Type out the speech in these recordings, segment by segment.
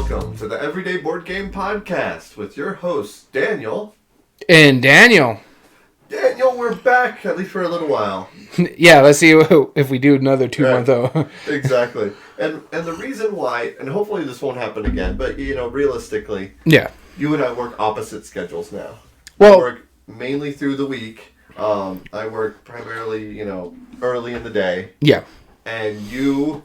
Welcome to the Everyday Board Game Podcast with your hosts, Daniel. And Daniel. Daniel, we're back, at least for a little while. Yeah, let's see if we do another 2 month though. Exactly. And the reason why, and hopefully this won't happen again, but realistically, yeah, you and I work opposite schedules now. Well, I work mainly through the week. I work primarily, early in the day. Yeah. And you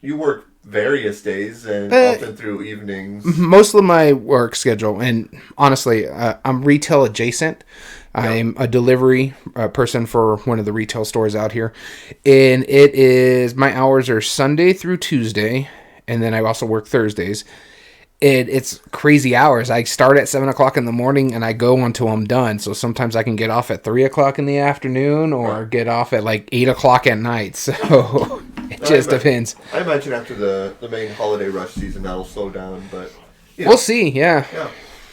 work various days and often through evenings. Most of my work schedule, and honestly, I'm retail adjacent. I'm a delivery person for one of the retail stores out here. And my hours are Sunday through Tuesday, and then I also work Thursdays. It's crazy hours. I start at 7 o'clock in the morning and I go until I'm done. So sometimes I can get off at 3 o'clock in the afternoon or get off at like 8 o'clock at night. So it just depends. I imagine after the main holiday rush season that'll slow down, but we'll see. Yeah.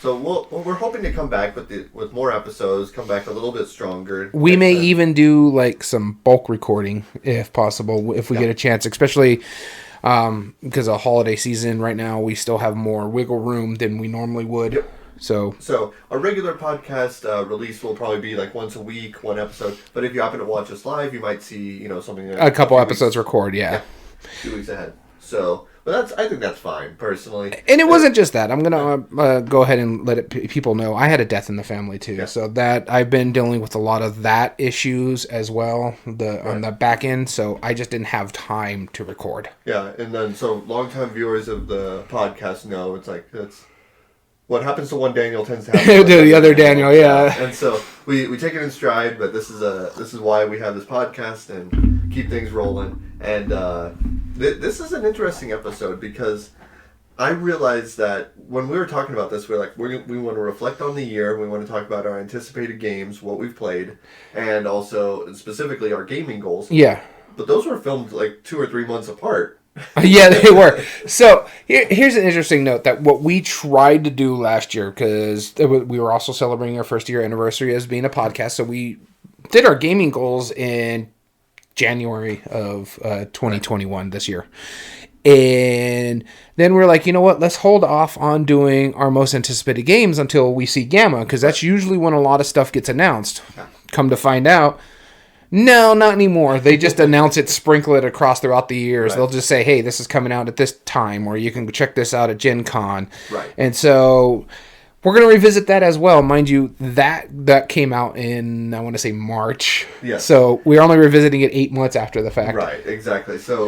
So we're hoping to come back with more episodes, come back a little bit stronger. We may even do like some bulk recording if possible, if we get a chance, especially because of holiday season right now, we still have more wiggle room than we normally would. Yep. So a regular podcast release will probably be like once a week, one episode. But if you happen to watch us live, you might see something. A couple episodes record, yeah. 2 weeks ahead. So, but I think that's fine personally. And it wasn't just that. I'm gonna go ahead and let people know I had a death in the family too. Yeah. So that I've been dealing with a lot of that issues as well on the back end. So I just didn't have time to record. Yeah, and then so longtime viewers of the podcast know it's like that's what happens to one Daniel tends to happen to the other Daniel. Yeah. And so we take it in stride, but this is why we have this podcast and keep things rolling. And this is an interesting episode because I realized that when we were talking about this, we want to reflect on the year. We want to talk about our anticipated games, what we've played, and also specifically our gaming goals. Yeah. But those were filmed like 2 or 3 months apart. Yeah, they were. So here's an interesting note that what we tried to do last year, because we were also celebrating our first year anniversary as being a podcast. So we did our gaming goals in January of 2021 this year. And then we're like, you know what? Let's hold off on doing our most anticipated games until we see Gamma, because that's usually when a lot of stuff gets announced. Come to find out, no, not anymore. They just announce it, sprinkle it across throughout the years. Right. They'll just say, hey, this is coming out at this time, or you can check this out at Gen Con. Right. And so we're going to revisit that as well. Mind you, that came out in, I want to say, March. Yeah. So we're only revisiting it 8 months after the fact. Right, exactly. So,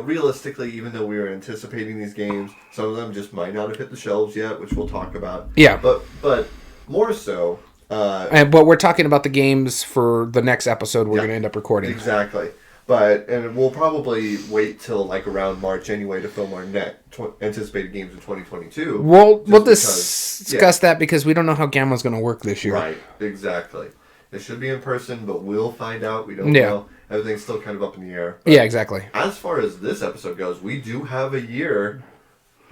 realistically, even though we were anticipating these games, some of them just might not have hit the shelves yet, which we'll talk about. Yeah. But more so... but we're talking about the games for the next episode we're going to end up recording. Exactly. And we'll probably wait till like around March anyway to film our anticipated games in 2022. We'll discuss that because we don't know how Gamma's going to work this year. Right, exactly. It should be in person, but we'll find out. We don't know. Everything's still kind of up in the air. Yeah, exactly. As far as this episode goes, we do have a year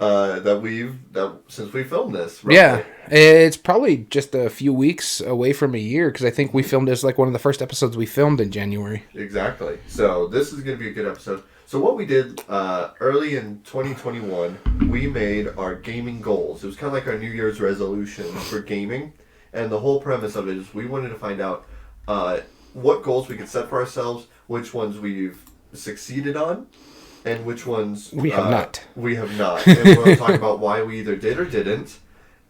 since we filmed this. Roughly. Yeah, it's probably just a few weeks away from a year because I think we filmed this like one of the first episodes we filmed in January. Exactly. So this is going to be a good episode. So what we did early in 2021, we made our gaming goals. It was kind of like our New Year's resolution for gaming, and the whole premise of it is we wanted to find out what goals we could set for ourselves, which ones we've succeeded on, and which ones we have not. We have not. And we're going to talk about why we either did or didn't.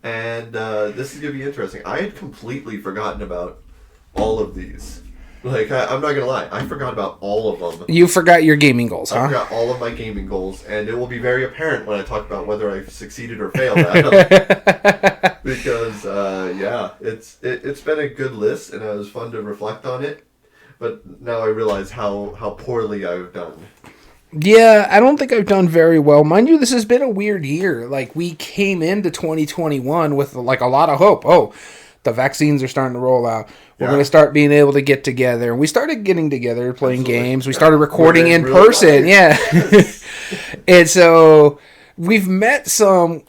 And this is going to be interesting. I had completely forgotten about all of these. I'm not going to lie. I forgot about all of them. You forgot your gaming goals, huh? I forgot all of my gaming goals. And it will be very apparent when I talk about whether I've succeeded or failed at them. Because, it's been a good list, and it was fun to reflect on it. But now I realize how poorly I've done. Yeah, I don't think I've done very well. Mind you, this has been a weird year. Like, we came into 2021 with, like, a lot of hope. Oh, the vaccines are starting to roll out. We're going to start being able to get together. And we started getting together, playing games. We started recording in person. Yeah. And so we've met some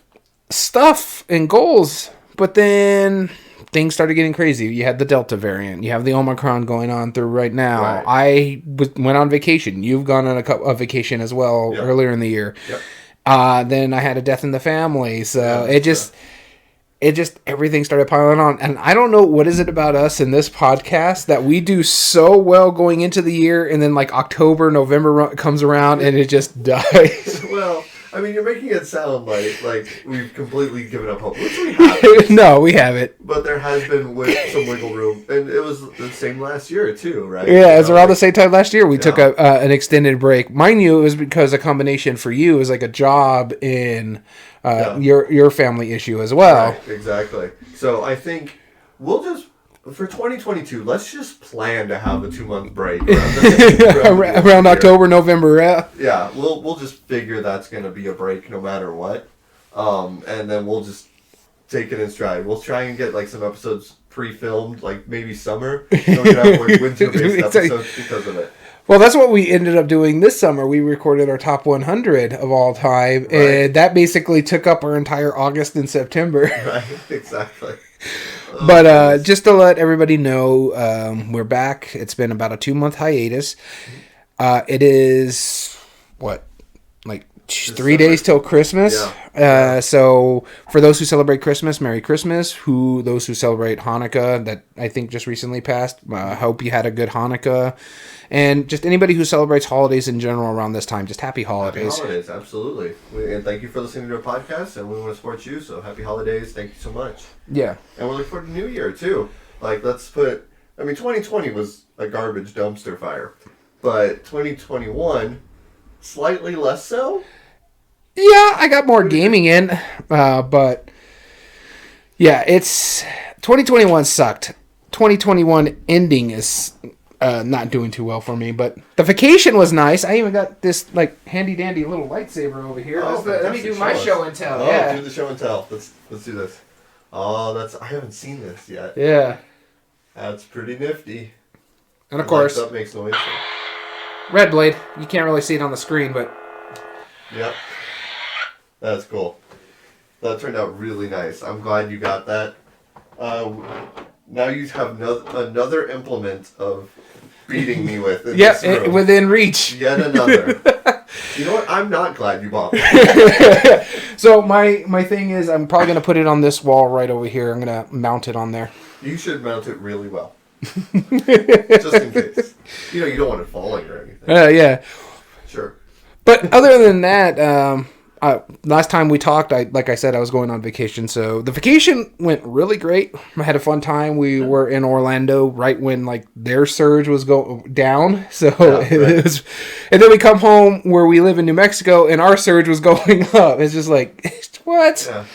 stuff and goals, but then things started getting crazy. You had the Delta variant. You have the Omicron going on through right now. Right. I went on vacation. You've gone on a vacation as well earlier in the year. Yep. Then I had a death in the family. So Yeah, it just everything started piling on. And I don't know what is it about us in this podcast that we do so well going into the year, and then like October, November comes around and it just dies. Well, I mean, you're making it sound like we've completely given up hope, which we haven't. No, we haven't. But there has been some wiggle room, and it was the same last year too, right? Yeah, it's around the same time last year we took an extended break. Mind you, it was because a combination for you is like a job in your family issue as well. Right, exactly. So I think we'll just for 2022, let's just plan to have a 2-month break around October, November. Yeah, we'll just figure that's gonna be a break no matter what, and then we'll just take it in stride. We'll try and get like some episodes pre-filmed, like maybe summer. So we can have winter-based episodes because of it. Well, that's what we ended up doing this summer. We recorded our top 100 of all time, right. And that basically took up our entire August and September. Right, exactly. But just to let everybody know, we're back. It's been about a 2-month hiatus. It is, like 3 days till Christmas. Yeah. So for those who celebrate Christmas, Merry Christmas. Those who celebrate Hanukkah, that I think just recently passed, hope you had a good Hanukkah. And just anybody who celebrates holidays in general around this time, just happy holidays. Happy holidays, absolutely. And thank you for listening to our podcast, and we want to support you, so happy holidays. Thank you so much. Yeah. And we're looking forward to New Year, too. Like, 2020 was a garbage dumpster fire, but 2021, slightly less so? Yeah, I got more gaming in, but yeah, 2021 sucked. 2021 ending is not doing too well for me, but the vacation was nice. I even got this like handy dandy little lightsaber over here. Let me do my show and tell. Do the show and tell. Let's do this. Oh, I haven't seen this yet. Yeah, that's pretty nifty. And of course, that makes noise. Red Blade. You can't really see it on the screen, but yep, that's cool. That turned out really nice. I'm glad you got that. Now you have another implement of beating me with. Yeah, within reach. Yet another. You know what? I'm not glad you bought it. So my thing is, I'm probably going to put it on this wall right over here. I'm going to mount it on there. You should mount it really well. Just in case. You don't want it falling or anything. Yeah. Sure. But other than that, last time we talked, like I said, I was going on vacation. So the vacation went really great. I had a fun time. We were in Orlando right when like their surge was going down. So it was, and then we come home where we live in New Mexico, and our surge was going up. It's just like, what? Yeah.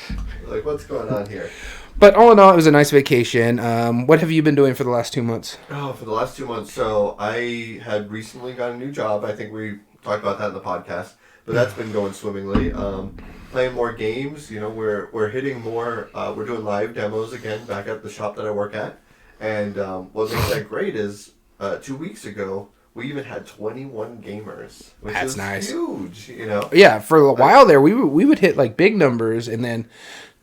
Like, what's going on here? But all in all, it was a nice vacation. What have you been doing for the last 2 months? Oh, for the last 2 months. So I had recently got a new job. I think we talked about that in the podcast. But that's been going swimmingly. Playing more games, we're hitting more. We're doing live demos again back at the shop that I work at. And what makes that great is 2 weeks ago we even had 21 gamers, which is nice. Huge. Yeah, for a while there we would hit like big numbers, and then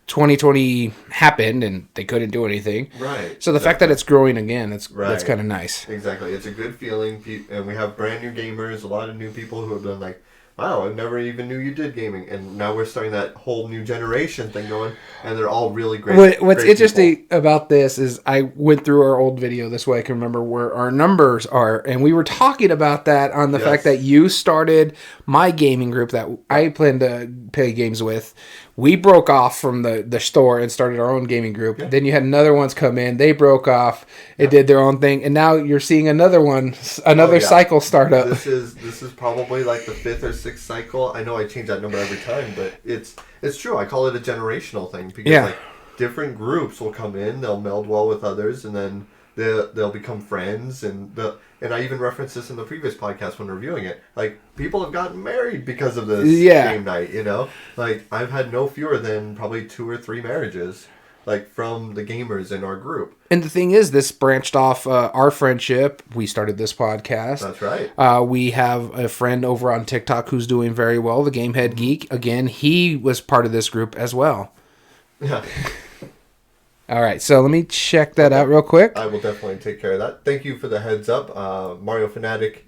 2020 happened and they couldn't do anything. Right. So the fact that it's growing again, that's kind of nice. Exactly. It's a good feeling, and we have brand new gamers, a lot of new people who have been like, wow, I never even knew you did gaming. And now we're starting that whole new generation thing going, and they're all really great. What's interesting about this is I went through our old video this way I can remember where our numbers are, and we were talking about that on the fact that you started my gaming group that I plan to play games with. We broke off from the store and started our own gaming group. Yeah. Then you had another ones come in. They broke off. It did their own thing. And now you're seeing another cycle start up. This is probably like the 5th or 6th cycle. I know I change that number every time, but it's true. I call it a generational thing because like different groups will come in, they'll meld well with others, and then they'll become friends, and I even referenced this in the previous podcast when reviewing it. Like, people have gotten married because of this game night, Like, I've had no fewer than probably 2 or 3 marriages, like, from the gamers in our group. And the thing is, this branched off our friendship. We started this podcast. That's right. We have a friend over on TikTok who's doing very well, the Gamehead Geek. Again, he was part of this group as well. Yeah. All right, so let me check that out real quick. I will definitely take care of that. Thank you for the heads up. Mario Fanatic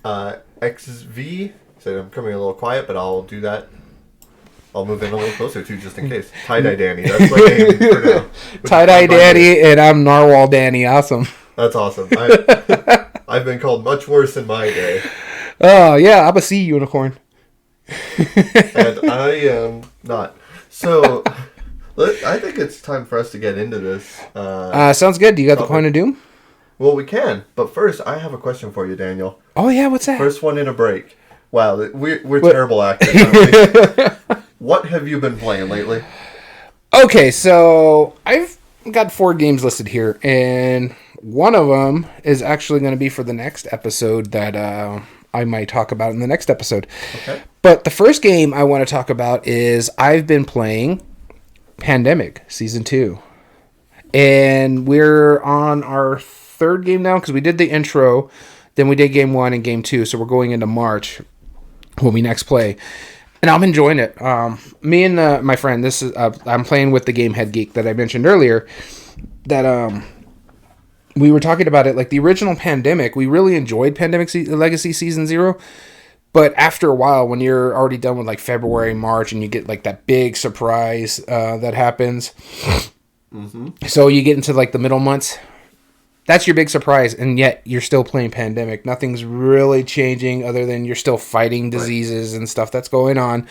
XV said I'm coming a little quiet, but I'll do that I'll move in a little closer too, just in case. Tie-dye Danny. That's my name for now. Tie-dye Danny, and I'm Narwhal Danny. Awesome. That's awesome. I've been called much worse in my day. Oh, yeah. I'm a sea unicorn. And I am not. So, I think it's time for us to get into this. Sounds good. Do you got the Coin of Doom? Well, we can. But first, I have a question for you, Daniel. Oh, yeah. What's that? First one in a break. Wow, we're terrible actors, aren't we? What have you been playing lately? Okay, so I've got 4 games listed here, and one of them is actually going to be for the next episode that I might talk about in the next episode. Okay. But the first game I want to talk about is I've been playing Pandemic Season 2. And we're on our 3rd game now because we did the intro, then we did Game 1 and Game 2, so we're going into March when we next play. And I'm enjoying it. Me and my friend, this is I'm playing with the Game Head Geek that I mentioned earlier, that we were talking about it, like the original Pandemic, we really enjoyed Pandemic Legacy Season 0, but after a while, when you're already done with like February, March, and you get like that big surprise that happens, so you get into like the middle months, that's your big surprise, and yet you're still playing Pandemic. Nothing's really changing other than you're still fighting diseases and stuff that's going on.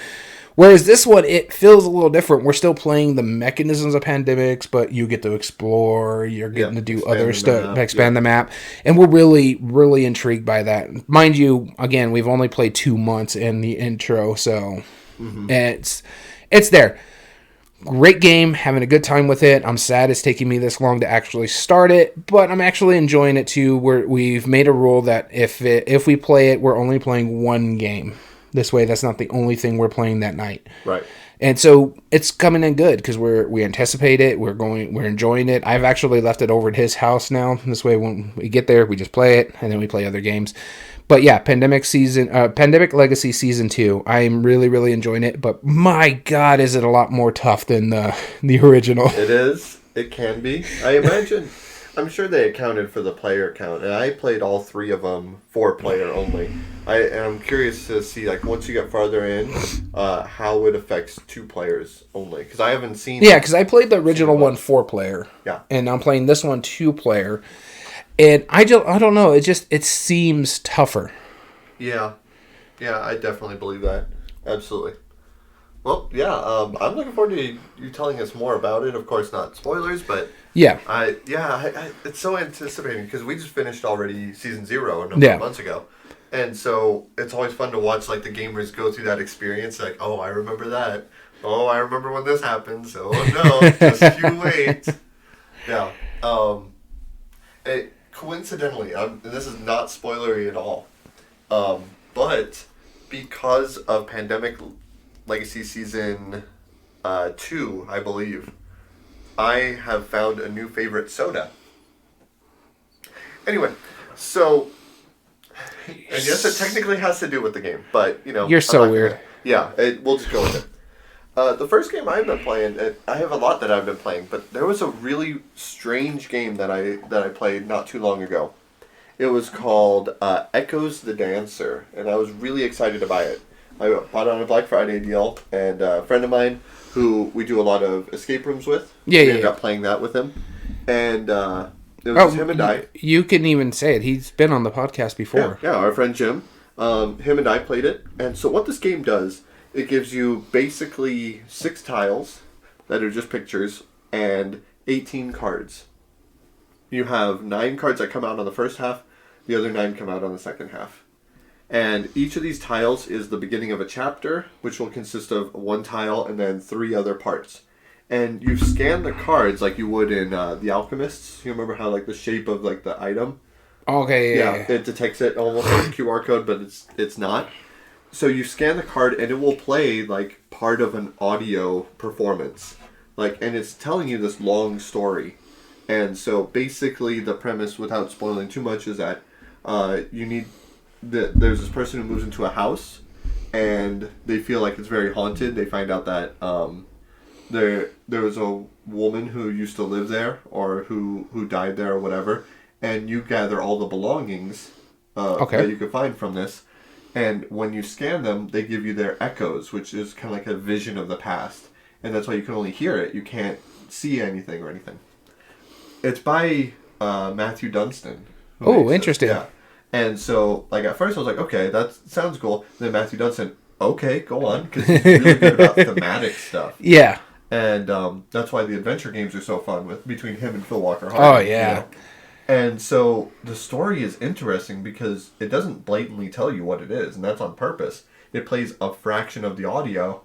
Whereas this one, it feels a little different. We're still playing the mechanisms of Pandemics, but you get to explore. You're getting to do other stuff, expand the map. And we're really, really intrigued by that. Mind you, again, we've only played 2 months in the intro, so it's there. Great game, having a good time with it. I'm sad it's taking me this long to actually start it, but I'm actually enjoying it too. We've made a rule that if we play it, we're only playing 1 game. This way, that's not the only thing we're playing that night. Right. And so it's coming in good because we anticipate it. We're enjoying it. I've actually left it over at his house now. This way, when we get there, we just play it and then we play other games. But yeah, Pandemic Legacy Season 2. I'm really, really enjoying it. But my God, is it a lot more tough than the original. It is. It can be. I imagine. I'm sure they accounted for the player count. And I played all 3 of them 4-player only. And I'm curious to see, like, once you get farther in, how it affects 2 players only. Because I haven't seen... Yeah, because I played the original one 4-player. Yeah. And I'm playing this one 2-player. And I don't know. It seems tougher. Yeah. Yeah, I definitely believe that. Absolutely. Well, yeah, I'm looking forward to you telling us more about it. Of course, not spoilers, but... Yeah. It's so anticipating because we just finished already Season 0 a number of months ago. And so it's always fun to watch like the gamers go through that experience. Like, oh, I remember that. Oh, I remember when this happens. Oh, no, just you wait. Yeah. Coincidentally, this is not spoilery at all. But because of Pandemic Legacy Season 2, I believe, I have found a new favorite soda. Anyway, so, and yes, it technically has to do with the game, but, you know. You're so weird. We'll just go with it. The first game I've been playing, I have a lot that I've been playing, but there was a really strange game that I played not too long ago. It was called Echoes the Dancer, and I was really excited to buy it. I bought it on a Black Friday deal, and a friend of mine who we do a lot of escape rooms with, we ended up playing that with him, and it was just him and I. You can even say it. He's been on the podcast before. Yeah, our friend Jim. Him and I played it, and so what this game does, it gives you basically 6 tiles that are just pictures and 18 cards. You have 9 cards that come out on the first half, the other 9 come out on the second half. And each of these tiles is the beginning of a chapter, which will consist of 1 tile and then 3 other parts. And you scan the cards like you would in The Alchemists. You remember how like the shape of like the item? Okay, yeah. It detects it almost like a QR code, but it's not. So you scan the card and it will play like part of an audio performance. And it's telling you this long story. And so basically the premise, without spoiling too much, is that there's this person who moves into a house and they feel like it's very haunted. They find out that there was a woman who used to live there or who died there or whatever, and you gather all the belongings that you could find from this, And when you scan them, they give you their echoes, which is kind of like a vision of the past. And that's why you can only hear it. You can't see anything or anything. It's by Matthew Dunstan. Oh, interesting. Yeah. And so, like, at first I was like, okay, that sounds cool. And then Matthew Dunstan, okay, go on. Because he's really good about thematic stuff. Yeah. And that's why the adventure games are so fun between him and Phil Walker Hart. Oh, yeah. You know? And so the story is interesting because it doesn't blatantly tell you what it is, and that's on purpose. It plays a fraction of the audio,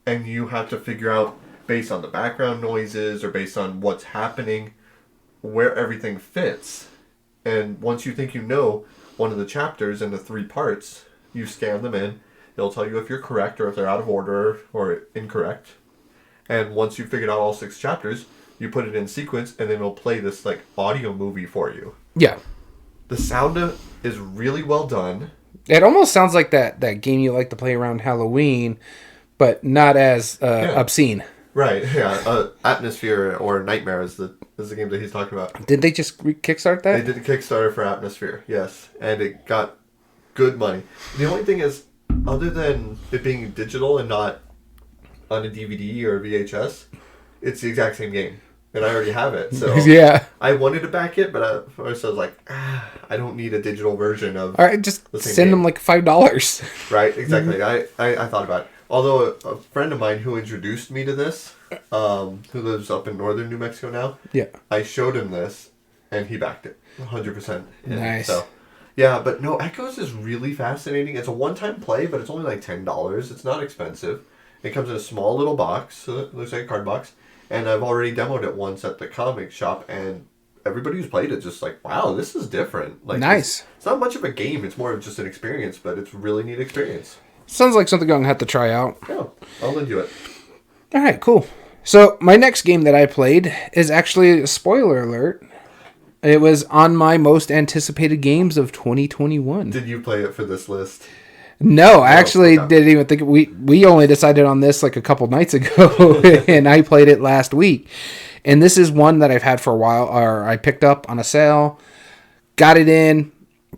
and you have to figure out, based on the background noises or based on what's happening, where everything fits. And once you think you know one of the chapters and the 3 parts, you scan them in. It'll tell you if you're correct or if they're out of order or incorrect. And once you've figured out all 6 chapters, you put it in sequence, and then it'll play this like audio movie for you. Yeah. The sound is really well done. It almost sounds like that game you like to play around Halloween, but not as obscene. Right, yeah. Atmosphere or Nightmare is the game that he's talking about. Did they just kickstart that? They did a Kickstarter for Atmosphere, yes. And it got good money. The only thing is, other than it being digital and not on a DVD or VHS, it's the exact same game. And I already have it, so yeah. I wanted to back it, but at first I was like, I don't need a digital version of. All right, just send them like $5. Right, exactly. I thought about it. Although a friend of mine who introduced me to this, who lives up in northern New Mexico now, yeah, I showed him this, and he backed it 100%. Nice. So, yeah, but no, Echoes is really fascinating. It's a one-time play, but it's only like $10. It's not expensive. It comes in a small little box, so it looks like a card box. And I've already demoed it once at the comic shop, and everybody who's played it just like, wow, this is different. Like, nice. It's not much of a game. It's more of just an experience, but it's a really neat experience. Sounds like something I'm going to have to try out. Yeah, I'll lend you it. All right, cool. So my next game that I played is actually, spoiler alert, it was on my most anticipated games of 2021. Did you play it for this list? No, I actually didn't even think we only decided on this like a couple nights ago, and I played it last week. And this is one that I've had for a while, or I picked up on a sale, got it in,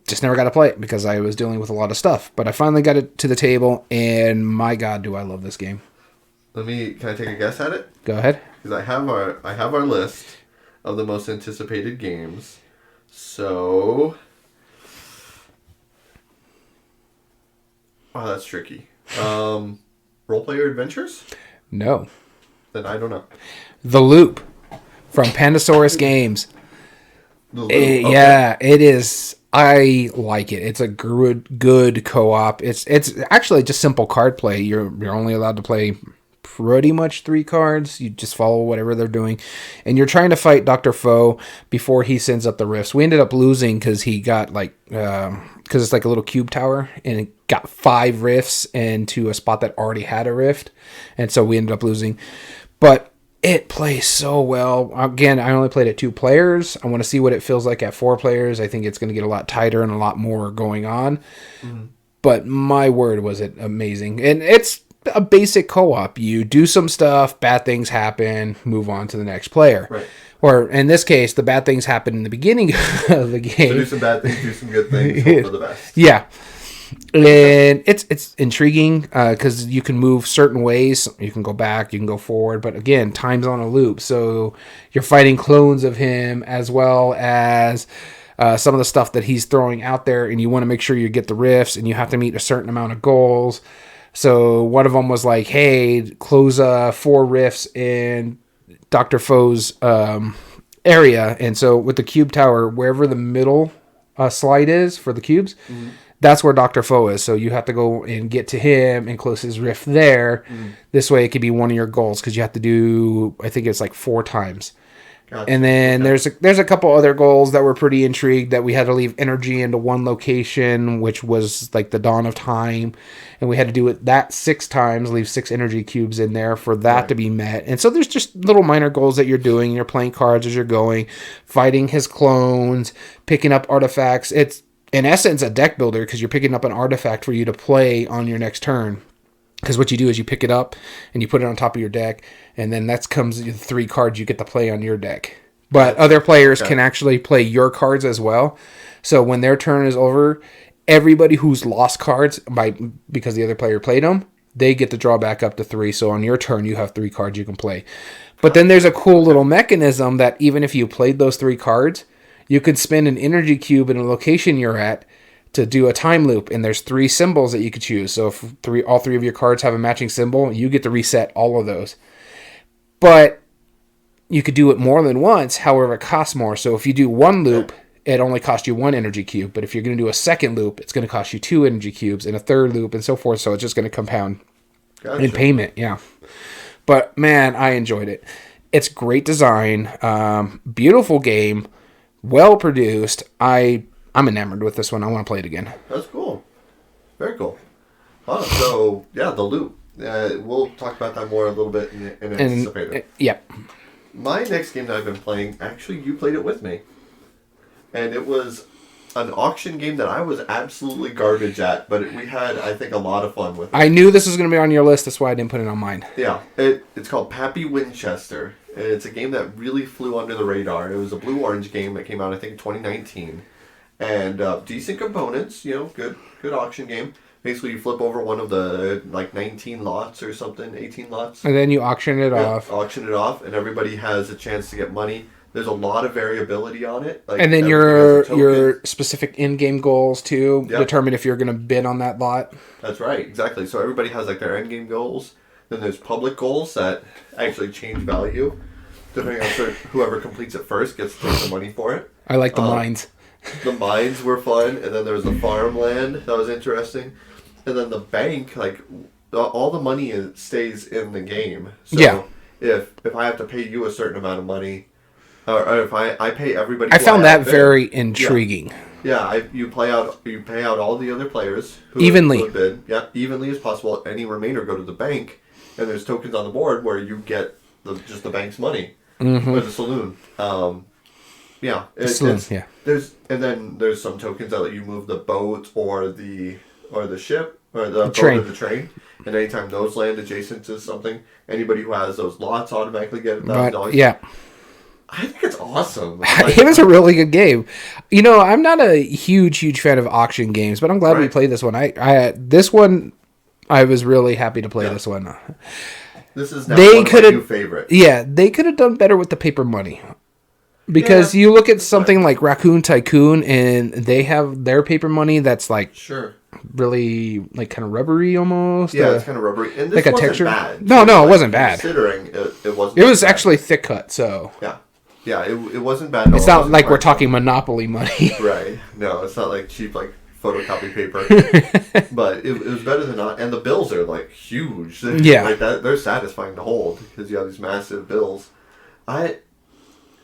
just never got to play it because I was dealing with a lot of stuff. But I finally got it to the table, and my God, do I love this game. Can I take a guess at it? Go ahead. Because I have our list of the most anticipated games. So, wow, that's tricky. Role Player Adventures? No. Then I don't know. The Loop from Pandasaurus Games. The Loop. Okay. Yeah, it is. I like it. It's a good co-op. It's actually just simple card play. You're only allowed to play pretty much 3 cards. You just follow whatever they're doing, and you're trying to fight Dr. Foe before he sends up the rifts. We ended up losing because he got because it's like a little cube tower, and it got 5 rifts into a spot that already had a rift, and so we ended up losing. But it plays so well. Again, I only played at 2 players. I want to see what it feels like at 4 players. I think it's going to get a lot tighter and a lot more going on. Mm-hmm. But my word, was it amazing. And it's a basic co-op. You do some stuff, bad things happen, move on to the next player. Right. Or in this case, the bad things happen in the beginning of the game. So do some bad things, do some good things, hope for the best. Yeah. And it's intriguing because you can move certain ways. You can go back, you can go forward. But again, time's on a loop. So you're fighting clones of him as well as some of the stuff that he's throwing out there. And you want to make sure you get the rifts, and you have to meet a certain amount of goals. So one of them was like, hey, close 4 rifts in Dr. Foe's area. And so with the cube tower, wherever the middle slide is for the cubes, mm-hmm. that's where Dr. Foe is. So you have to go and get to him and close his rift there. Mm-hmm. This way it could be one of your goals because you have to do, I think it's like 4 times. Gotcha. And then there's a couple other goals that were pretty intrigued that we had to leave energy into one location, which was like the dawn of time. And we had to do it that 6 times, leave 6 energy cubes in there for that to be met. And so there's just little minor goals that you're doing. You're playing cards as you're going, fighting his clones, picking up artifacts. It's in essence a deck builder because you're picking up an artifact for you to play on your next turn. Because what you do is you pick it up and you put it on top of your deck, and then that comes the 3 cards you get to play on your deck. But other players can actually play your cards as well. So when their turn is over, everybody who's lost cards because the other player played them, they get to draw back up to 3. So on your turn, you have 3 cards you can play. But then there's a cool little mechanism that even if you played those 3 cards, you could spend an energy cube in a location you're at to do a time loop. And there's 3 symbols that you could choose. So if all 3 of your cards have a matching symbol, you get to reset all of those. But you could do it more than once, however, it costs more. So if you do 1 loop, it only costs you 1 energy cube. But if you're going to do a second loop, it's going to cost you 2 energy cubes, and a third loop, and so forth. So it's just going to compound in payment. Yeah. But man, I enjoyed it. It's great design, beautiful game, well produced. I'm enamored with this one. I want to play it again. That's cool. Very cool. Oh, so yeah, the loop. We'll talk about that more a little bit in Anticipator. Yep. My next game that I've been playing, actually, you played it with me. And it was an auction game that I was absolutely garbage at, but we had, I think, a lot of fun with it. I knew this was going to be on your list. That's why I didn't put it on mine. Yeah. It's called Pappy Winchester. And it's a game that really flew under the radar. It was a blue-orange game that came out, I think, in 2019. And decent components, good auction game. Basically, you flip over one of the, 19 lots or something, 18 lots. And then you auction it off. Auction it off, and everybody has a chance to get money. There's a lot of variability on it. And then your specific in-game goals, too, determine if you're going to bid on that lot. That's right, exactly. So everybody has, their end-game goals. Then there's public goals that actually change value. Depending on whoever completes it first gets to take the money for it. I like the mines. The mines were fun, and then there was the farmland. That was interesting. And then the bank, all the money stays in the game. So if I have to pay you a certain amount of money, or if I pay everybody, I found that very intriguing. You pay out all the other players evenly. Who bid. Yeah, evenly as possible. Any remainder go to the bank, and there's tokens on the board where you get just the bank's money or the saloon. There's some tokens that let you move the boat or the ship or the boat train. Or the train, and anytime those land adjacent to something, anybody who has those lots automatically get $1,000. Yeah. I think it's awesome. It was a really good game. I'm not a huge fan of auction games, but I'm glad we played this one. I was really happy to play this one. This is now one of my new favorite. Yeah, they could have done better with the paper money. Because you look at something like Raccoon Tycoon, and they have their paper money that's really kind of rubbery almost. Yeah, it's kind of rubbery. And this wasn't texture. Bad. No, it wasn't bad. Considering it wasn't. It was actually thick cut, so. Yeah, it wasn't bad. It's not like we're talking Monopoly money. Right. No, it's not like cheap photocopy paper. But it was better than not. And the bills are huge. They're satisfying to hold because you have these massive bills.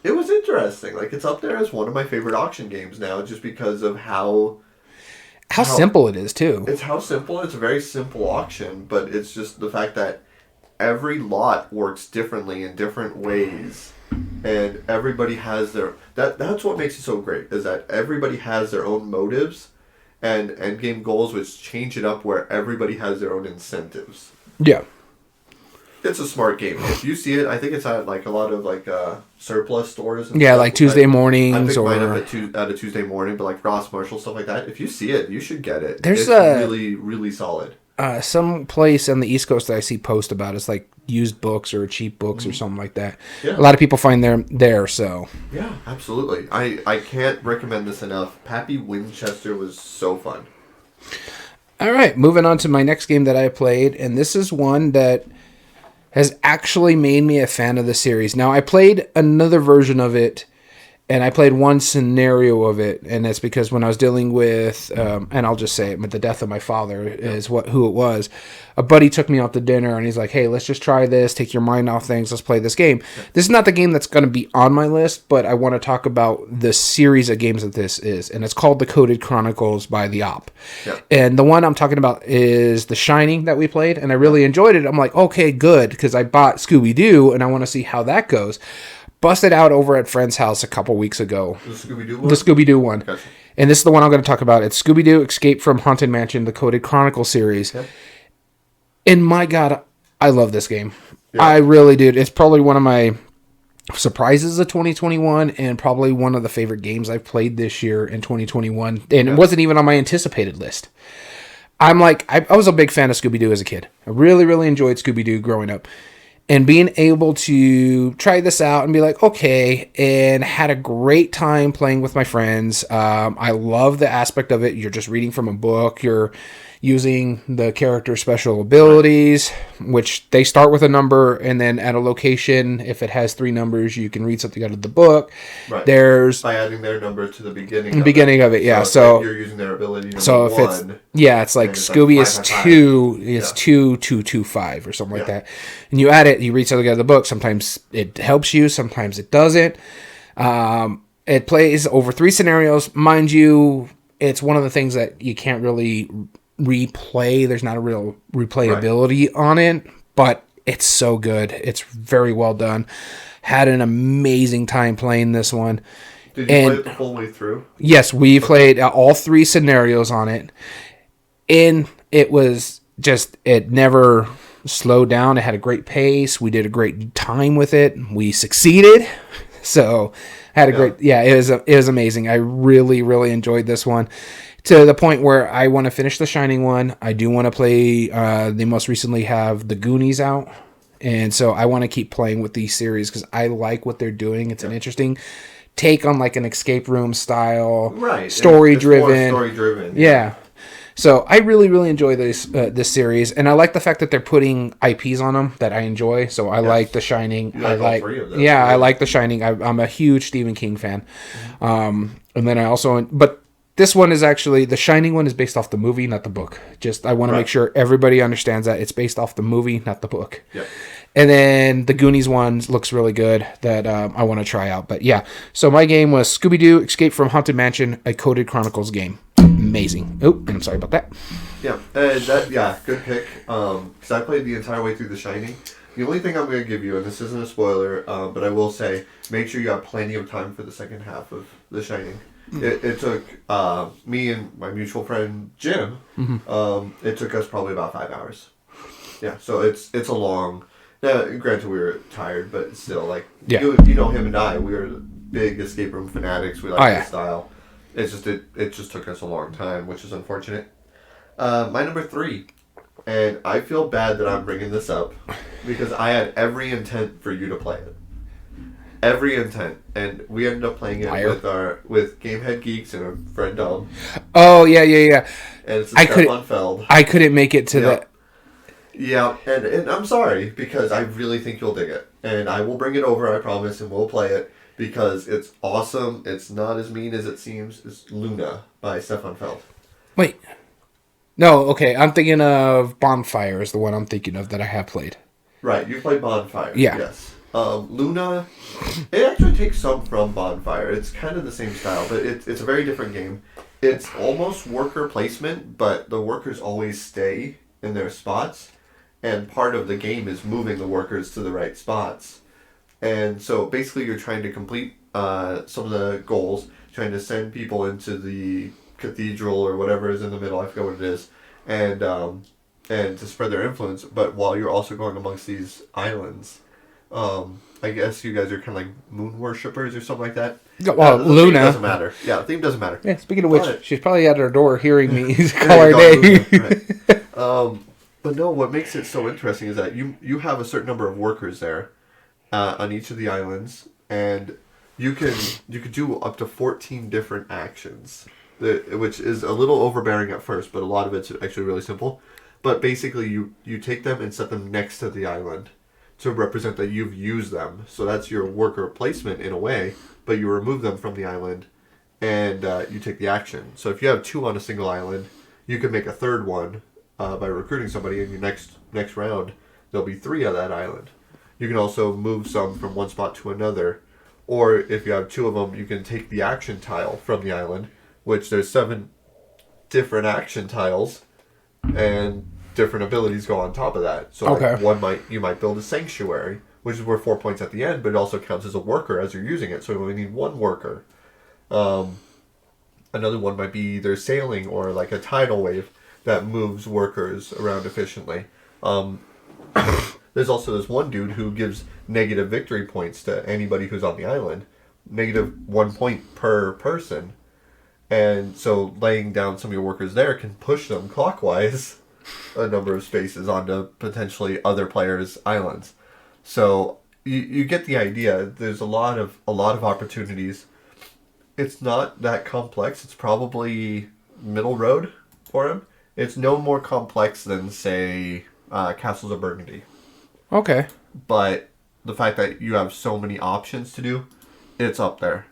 It was interesting. It's up there as one of my favorite auction games now, just because of how simple it is too. It's how simple. It's a very simple auction, but it's just the fact that every lot works differently in different ways, and everybody has their that's what makes it so great, is that everybody has their own motives and end game goals, which change it up where everybody has their own incentives. Yeah. It's a smart game. If you see it, I think it's at a lot of surplus stores. And stuff. Tuesday mornings. I picked mine up at a Tuesday morning, but Ross Marshall, stuff like that. If you see it, you should get it. There's it's really, really solid. Some place on the East Coast that I see post about it's used books or cheap books or something like that. Yeah. A lot of people find them there, so. Yeah, absolutely. I can't recommend this enough. Pappy Winchester was so fun. All right, moving on to my next game that I played, and this is one that has actually made me a fan of the series. Now, I played another version of it, and I played one scenario of it, and that's because when I was dealing with, and I'll just say it, but the death of my father is who it was. A buddy took me out to dinner, and he's like, hey, let's just try this, take your mind off things, let's play this game. Yeah. This is not the game that's going to be on my list, but I want to talk about the series of games that this is, and it's called The Coded Chronicles by The Op. Yeah. And the one I'm talking about is The Shining that we played, and I really enjoyed it. I'm like, okay, good, because I bought Scooby-Doo, and I want to see how that goes. Busted out over at friend's house a couple weeks ago. The Scooby-Doo one? The Scooby-Doo one. Gotcha. And this is the one I'm going to talk about. It's Scooby-Doo Escape from Haunted Mansion, the Coded Chronicle series. Yep. And my God, I love this game. Yeah. I really did. It's probably one of my surprises of 2021 and probably one of the favorite games I've played this year in 2021. And it wasn't even on my anticipated list. I'm like, I was a big fan of Scooby-Doo as a kid. I really, really enjoyed Scooby-Doo growing up. And being able to try this out and be like, okay, and had a great time playing with my friends. I love the aspect of it. You're just reading from a book. You're using the character's special abilities, which they start with a number, and then at a location, if it has 3 numbers, you can read something out of the book. Right. There's by adding their number to the beginning. Of it, yeah. So you're using their ability. So if one, it's like Scooby is 2, it's 2, 2, 2, 5 or something like that. And you add it, you read something out of the book. Sometimes it helps you, sometimes it doesn't. It plays over 3 scenarios, mind you. It's one of the things that you can't really replay. There's not a real replayability on it, but it's so good. It's very well done. Had an amazing time playing this one. Did you play it the full way through? Yes, we played all 3 scenarios on it, and it was just, it never slowed down. It had a great pace. We did a great time with it. We succeeded. So had a great, it was amazing. I really, really enjoyed this one. To the point where I want to finish the Shining one. I do want to play, they most recently have the Goonies out. And so I want to keep playing with these series because I like what they're doing. It's an interesting take on like an escape room style. Right. Story driven. Story driven. Yeah. So I really, really enjoy this series. And I like the fact that they're putting IPs on them that I enjoy. So I like The Shining. You like all 3 of them. Yeah, I like The Shining. I'm a huge Stephen King fan. And then I also, but this one is actually, the Shining one is based off the movie, not the book. Just, I want to make sure everybody understands that it's based off the movie, not the book. Yep. And then the Goonies one looks really good that I want to try out. But yeah, so my game was Scooby-Doo Escape from Haunted Mansion, a Coded Chronicles game. Amazing. Oh, and I'm sorry about that. Yeah, good pick. Because I played the entire way through The Shining. The only thing I'm going to give you, and this isn't a spoiler, but I will say, make sure you have plenty of time for the second half of The Shining. It took me and my mutual friend Jim. It took us probably about 5 hours. Yeah, so it's a long. Granted, we were tired, but still, like you know, him and I, we were big escape room fanatics. We like the style. It's just it just took us a long time, which is unfortunate. My number 3, and I feel bad that I'm bringing this up because I had every intent for you to play it. Every intent, and we ended up playing it with Gamehead Geeks and a friend Dom. Oh yeah. And it's Stefan Feld. I couldn't make it to that. Yeah, and I'm sorry because I really think you'll dig it, and I will bring it over, I promise, and we'll play it because it's awesome. It's not as mean as it seems. It's Luna by Stefan Feld. Wait, no, okay, I'm thinking of Bonfire is the one I'm thinking of that I have played. Right, you played Bonfire. Yeah. Yes. Luna, it actually takes some from Bonfire. It's kind of the same style, but it's a very different game. It's almost worker placement, but the workers always stay in their spots, and part of the game is moving the workers to the right spots. And so basically you're trying to complete some of the goals, trying to send people into the cathedral or whatever is in the middle, I forget what it is, and to spread their influence, but while you're also going amongst these islands. I guess you guys are kind of like moon worshippers or something like that. Well, Luna. Theme doesn't matter. Yeah, the theme doesn't matter. Yeah, speaking of which, she's probably at her door hearing me call her name. Right. But no, what makes it so interesting is that you have a certain number of workers there on each of the islands, and you could do up to 14 different actions, which is a little overbearing at first, but a lot of it's actually really simple. But basically, you take them and set them next to the island to represent that you've used them. So that's your worker placement in a way, but you remove them from the island and you take the action. So if you have 2 on a single island, you can make a third one by recruiting somebody in your next round. There'll be 3 on that island. You can also move some from one spot to another. Or if you have 2 of them, you can take the action tile from the island, which there's 7 different action tiles, and different abilities go on top of that. So like you might build a sanctuary, which is worth 4 points at the end, but it also counts as a worker as you're using it. So you only need 1 worker. Another one might be either sailing or like a tidal wave that moves workers around efficiently. there's also this one dude who gives negative victory points to anybody who's on the island. -1 point per person. And so laying down some of your workers there can push them clockwise a number of spaces onto potentially other players' islands. So you get the idea. There's a lot of opportunities. It's not that complex. It's probably middle road for him. It's no more complex than, say, Castles of Burgundy. Okay. But the fact that you have so many options to do, it's up there.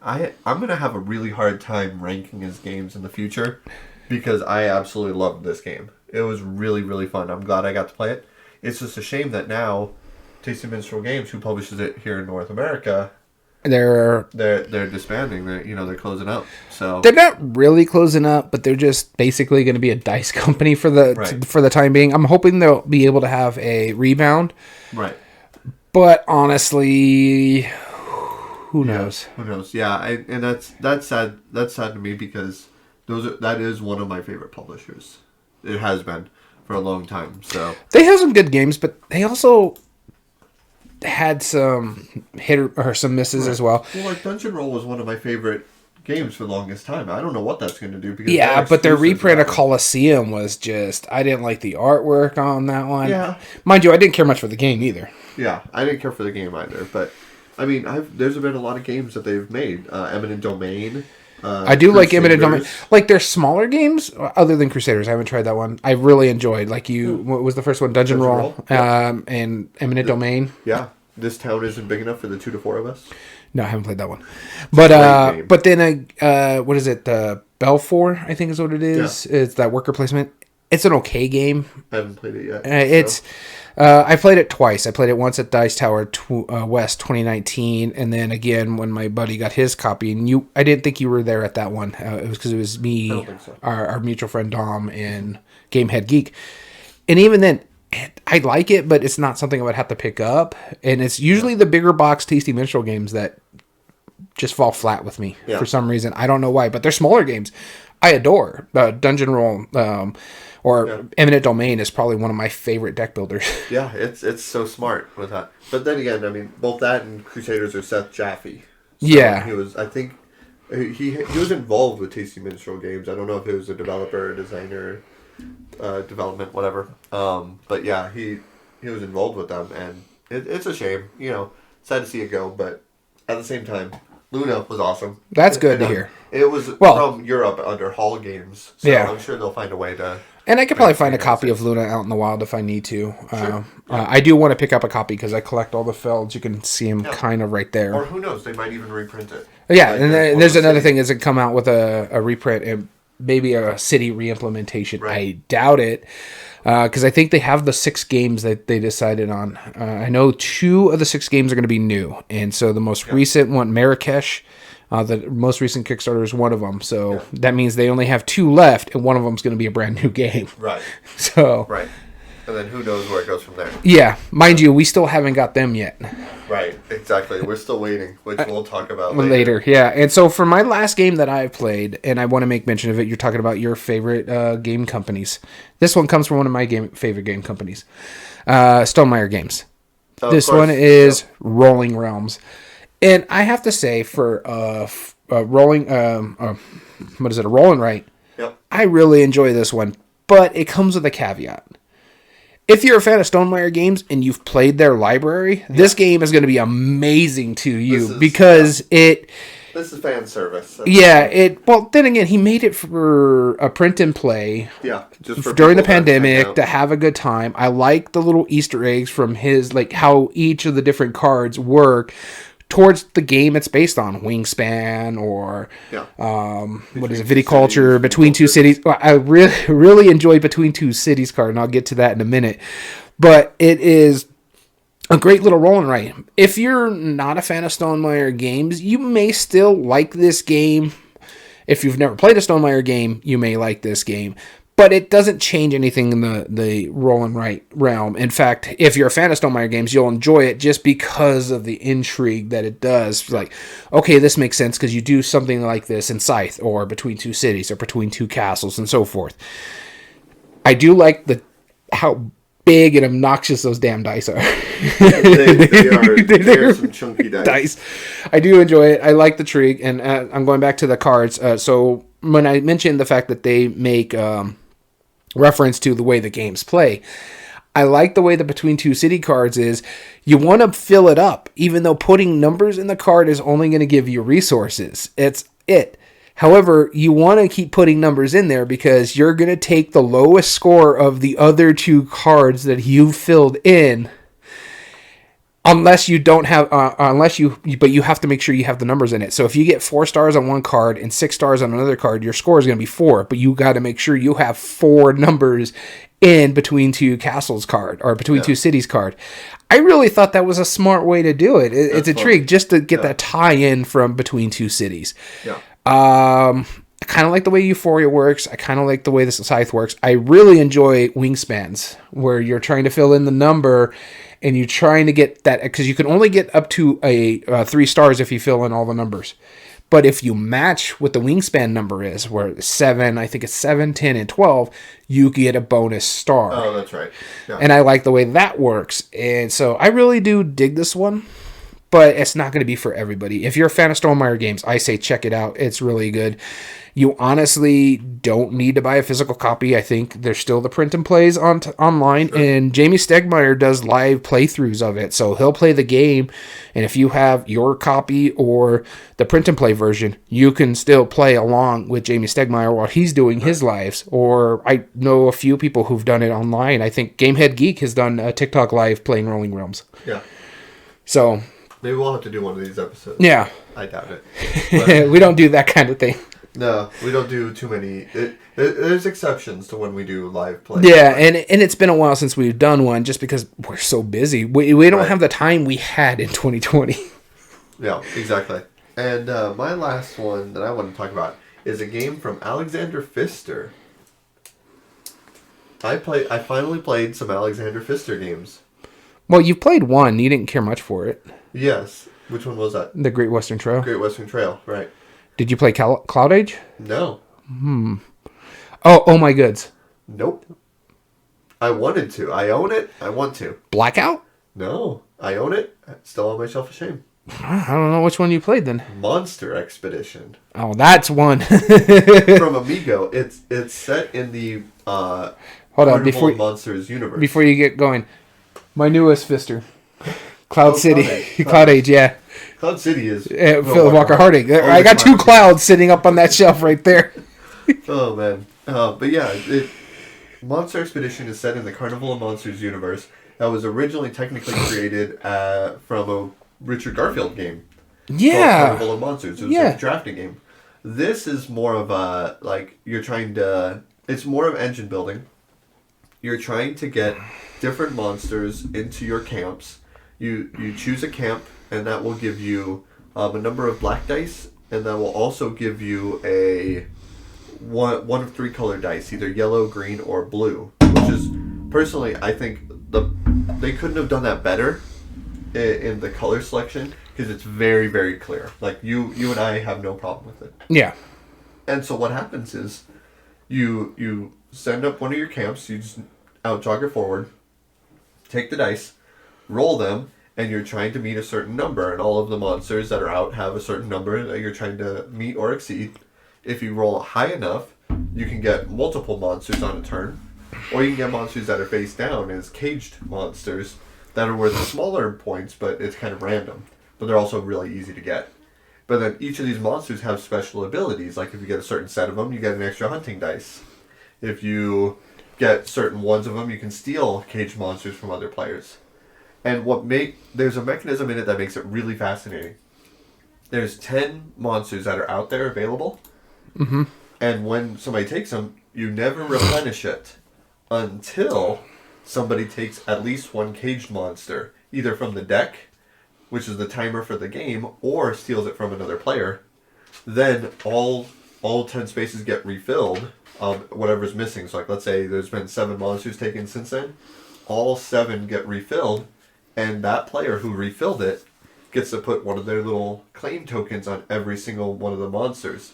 I'm going to have a really hard time ranking his games in the future because I absolutely loved this game. It was really, really fun. I'm glad I got to play it. It's just a shame that now Tasty Minstrel Games, who publishes it here in North America, they're disbanding. They're closing up. So they're not really closing up, but they're just basically going to be a dice company for the time being. I'm hoping they'll be able to have a rebound. Right. But honestly, who knows? Who knows? Yeah, and that's sad. That's sad to me because that is one of my favorite publishers. It has been for a long time. So they have some good games, but they also had some some misses as well. Well, like Dungeon Roll was one of my favorite games for the longest time. I don't know what that's going to do because but their reprint of Colosseum was just, I didn't like the artwork on that one. Yeah, mind you, I didn't care much for the game either. Yeah, I didn't care for the game either, but I mean, there's been a lot of games that they've made. Eminent Domain. I do like Eminent Domain. Like their smaller games, other than Crusaders, I haven't tried that one. I really enjoyed. Like what was the first one? Dungeon Roll. Yeah. And Eminent Domain. Yeah, this town isn't big enough for the 2 to 4 of us. No, I haven't played that one. But then what is it? Belfour, I think is what it is. Yeah. It's that worker placement. It's an okay game. I haven't played it yet. I played it twice. I played it once at Dice Tower West 2019, and then again when my buddy got his copy. And I didn't think you were there at that one. It was because it was me, I don't think so. our mutual friend Dom, and Gamehead Geek. And even then, I like it, but it's not something I would have to pick up. And it's usually the bigger box Tasty Minstrel games that just fall flat with me for some reason. I don't know why, but they're smaller games. I adore Dungeon Roll. Eminent Domain is probably one of my favorite deck builders. Yeah, it's so smart with that. But then again, I mean, both that and Crusaders are Seth Jaffe. So he was, I think, he was involved with Tasty Minstrel Games. I don't know if he was a developer, designer, development, whatever. But yeah, he was involved with them, and it's a shame. Sad to see it go, but at the same time, Luna was awesome. That's good to hear. It was from Europe under Hall Games, so I'm sure they'll find a way to... And I could probably find a copy of Luna out in the wild if I need to. Sure. I do want to pick up a copy because I collect all the Felds. You can see them kind of right there. Or who knows, they might even reprint it. Yeah, and there's another thing is it come out with a reprint and maybe a city re-implementation. Right. I doubt it because I think they have the 6 games that they decided on. I know 2 of the 6 games are going to be new. And so the most recent one, Marrakesh... the most recent Kickstarter is one of them, so that means they only have 2 left, and one of them is going to be a brand new game. Right. So. Right. And then who knows where it goes from there. Yeah. Mind you, we still haven't got them yet. Right. Exactly. We're still waiting, which we'll talk about later. Yeah. And so for my last game that I've played, and I want to make mention of it, you're talking about your favorite game companies. This one comes from one of my favorite game companies, Stonemaier Games. This one is Rolling Realms. And I have to say, for a rolling right? Yep. I really enjoy this one, but it comes with a caveat. If you're a fan of Stonemaier Games and you've played their library, this game is going to be amazing to you because this is fan service. Well, then again, he made it for a print and play. Yeah, just for during the pandemic to have a good time. I like the little Easter eggs from his, like how each of the different cards work towards the game it's based on, Wingspan or what is it, Viticulture, Between Two Cities. I really enjoy Between Two Cities card, and I'll get to that in a minute. But it is a great little roll and write. If you're not a fan of Stonemaier Games, you may still like this game. If you've never played a Stonemaier game, you may like this game. But it doesn't change anything in the roll and write realm. In fact, if you're a fan of Stonemaier Games, you'll enjoy it just because of the intrigue that it does. Like, okay, this makes sense because you do something like this in Scythe or Between Two Cities or Between Two Castles and so forth. I do like how big and obnoxious those damn dice are. They're some chunky dice. I do enjoy it. I like the trig, and I'm going back to the cards. So when I mentioned the fact that they make reference to the way the games play, I like the way the Between Two City cards is. You want to fill it up, even though putting numbers in the card is only going to give you resources. It's it. However, you want to keep putting numbers in there because you're going to take the lowest score of the other two cards that you filled in, unless you don't have, but you have to make sure you have the numbers in it. So if you get 4 stars on one card and 6 stars on another card, your score is going to be 4, but you got to make sure you have 4 numbers in Between Two Castles card or Between Two Cities card. I really thought that was a smart way to do it. It's a trick just to get that tie in from Between Two Cities. Yeah. I kind of like the way Euphoria works. I kind of like the way the Scythe works. I really enjoy Wingspans, where you're trying to fill in the number and you're trying to get that, because you can only get up to a 3 stars if you fill in all the numbers. But if you match what the wingspan number is, where 7, I think it's 7, 10, and 12, you get a bonus star. Oh, that's right. Yeah. And I like the way that works. And so I really do dig this one. But it's not going to be for everybody. If you're a fan of Stonemaier games, I say check it out. It's really good. You honestly don't need to buy a physical copy. I think there's still the print and plays online. Sure. And Jamie Stegmaier does live playthroughs of it. So he'll play the game. And if you have your copy or the print and play version, you can still play along with Jamie Stegmaier while he's doing his lives. Or I know a few people who've done it online. I think Gamehead Geek has done a TikTok live playing Rolling Realms. Yeah. So maybe we'll have to do one of these episodes. Yeah. I doubt it. We don't do that kind of thing. No, we don't do too many. There's exceptions to when we do live play. Yeah, and it's been a while since we've done one just because we're so busy. We don't have the time we had in 2020. Yeah, exactly. And my last one that I want to talk about is a game from Alexander Pfister. I finally played some Alexander Pfister games. Well, you played one. You didn't care much for it. Yes. Which one was that? The Great Western Trail. Great Western Trail, right. Did you play Cloud Age? No. Oh my goods. Nope. I wanted to. I own it. I want to. Blackout? No. I own it. Still on my shelf of shame. I don't know which one you played then. Monster Expedition. Oh, that's one. From Amigo. It's set in the Hold on, before Monsters universe. Before you get going, my newest Pfister. Cloud City. Cloud Age. Cloud Age, yeah. Cloud City is Philip Walker Harding. I got 2 clouds sitting up on that shelf right there. Oh, man. But yeah, Monster Expedition is set in the Carnival of Monsters universe that was originally technically created from a Richard Garfield game. Yeah. Carnival of Monsters. It was a drafting game. This is more of a, it's more of engine building. You're trying to get different monsters into your camps. You choose a camp, and that will give you a number of black dice, and that will also give you a one of 3 colored dice, either yellow, green, or blue. Which is, personally, I think they couldn't have done that better in the color selection, because it's very, very clear. Like, you and I have no problem with it. Yeah. And so what happens is, you send up one of your camps, you just out-jog it forward, take the dice, roll them, and you're trying to meet a certain number, and all of the monsters that are out have a certain number that you're trying to meet or exceed. If you roll high enough, you can get multiple monsters on a turn, or you can get monsters that are face down as caged monsters that are worth smaller points, but it's kind of random. But they're also really easy to get. But then each of these monsters have special abilities, like if you get a certain set of them, you get an extra hunting dice. If you get certain ones of them, you can steal caged monsters from other players. And there's a mechanism in it that makes it really fascinating. There's 10 monsters that are out there available. Mm-hmm. And when somebody takes them, you never replenish it until somebody takes at least 1 caged monster, either from the deck, which is the timer for the game, or steals it from another player. Then all 10 spaces get refilled. Whatever's missing. So, like, let's say there's been 7 monsters taken since then. All 7 get refilled, and that player who refilled it gets to put one of their little claim tokens on every single one of the monsters.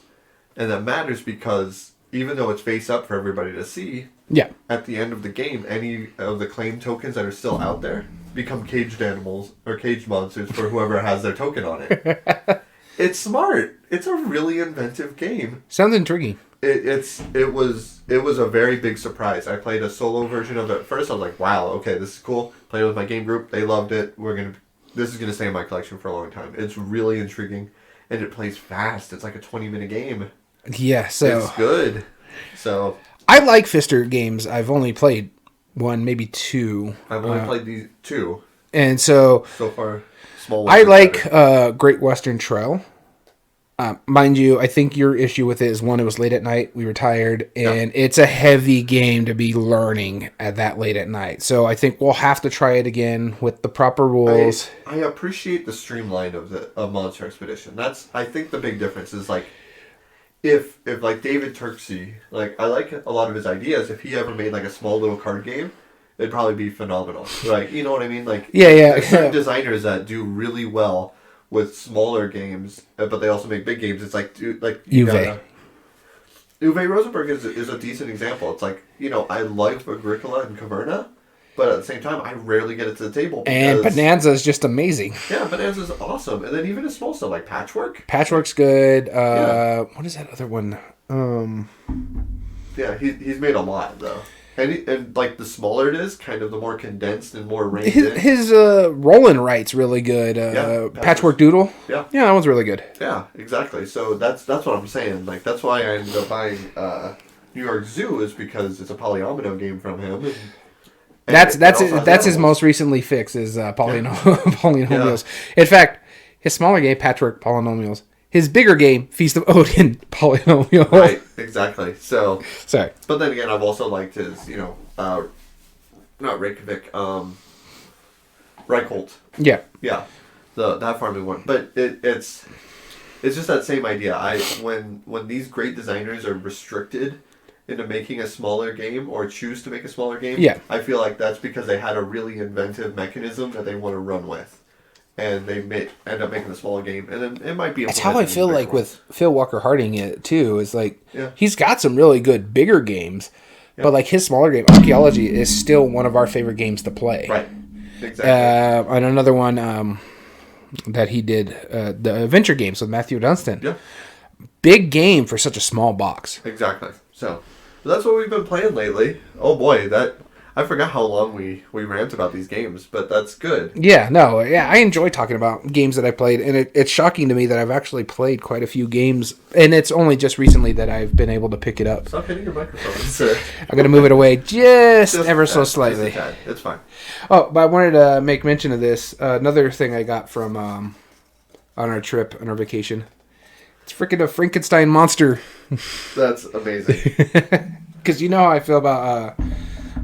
And that matters because even though it's face up for everybody to see, Yeah. At the end of the game, any of the claim tokens that are still out there become caged animals or caged monsters for whoever has their token on it. It's smart. It's a really inventive game. Sounds intriguing. It was a very big surprise. I played a solo version of it first. I was like, wow, okay, this is cool. Played it with my game group. They loved it. This is gonna stay in my collection for a long time. It's really intriguing, and it plays fast. It's like a 20-minute game. Yeah, so it's good. So I like Fister games. I've only played one, maybe two. I've only played these two, and so far. Small. I like Great Western Trail. Mind you, I think your issue with it is one, it was late at night, we were tired, and it's a heavy game to be learning at that late at night. So I think we'll have to try it again with the proper rules. I appreciate the streamline of Monster Expedition. I think the big difference is like if like David Turksey, like I like a lot of his ideas. If he ever made like a small little card game, it'd probably be phenomenal. Like, you know what I mean? Like there's certain designers that do really well with smaller games, but they also make big games. It's like, dude, like Uwe Rosenberg is a decent example. It's like, you know, I like Agricola and Caverna, but at the same time, I rarely get it to the table. And Bonanza is just amazing. Yeah, Bonanza is awesome. And then even a small stuff like Patchwork. Patchwork's good. What is that other one? Yeah, he's made a lot though. And like the smaller it is, kind of the more condensed and more reined in. His Roll and Write's really good. Patchwork Doodle. Yeah, that one's really good. Yeah, exactly. So that's what I'm saying. Like that's why I ended up buying New York Zoo, is because it's a polyomino game from him. And that's his most recently fixed is polynomials. Yeah. In fact, his smaller game, Patchwork Polynomials. His bigger game, Feast of Odin Polynomial. Right, exactly. So sorry. But then again, I've also liked his, not Reykjavik, Reichholt. Yeah. Yeah. That farming one. But it's just that same idea. When these great designers are restricted into making a smaller game or choose to make a smaller game, I feel like that's because they had a really inventive mechanism that they want to run with. And they end up making a smaller game, and then it might be. That's how I feel like with Phil Walker Harding too. Is like he's got some really good bigger games, but like his smaller game, Archaeology, is still one of our favorite games to play. Right. Exactly. And another one that he did, the adventure games with Matthew Dunstan. Yeah. Big game for such a small box. Exactly. So that's what we've been playing lately. Oh boy, I forgot how long we rant about these games, but that's good. I enjoy talking about games that I played, and it's shocking to me that I've actually played quite a few games, and it's only just recently that I've been able to pick it up. Stop hitting your microphone, sir. I'm going to move it away just ever so slightly. It's fine. Oh, but I wanted to make mention of this. Another thing I got from on our trip, on our vacation. It's freaking a Frankenstein monster. That's amazing. Because you know how I feel about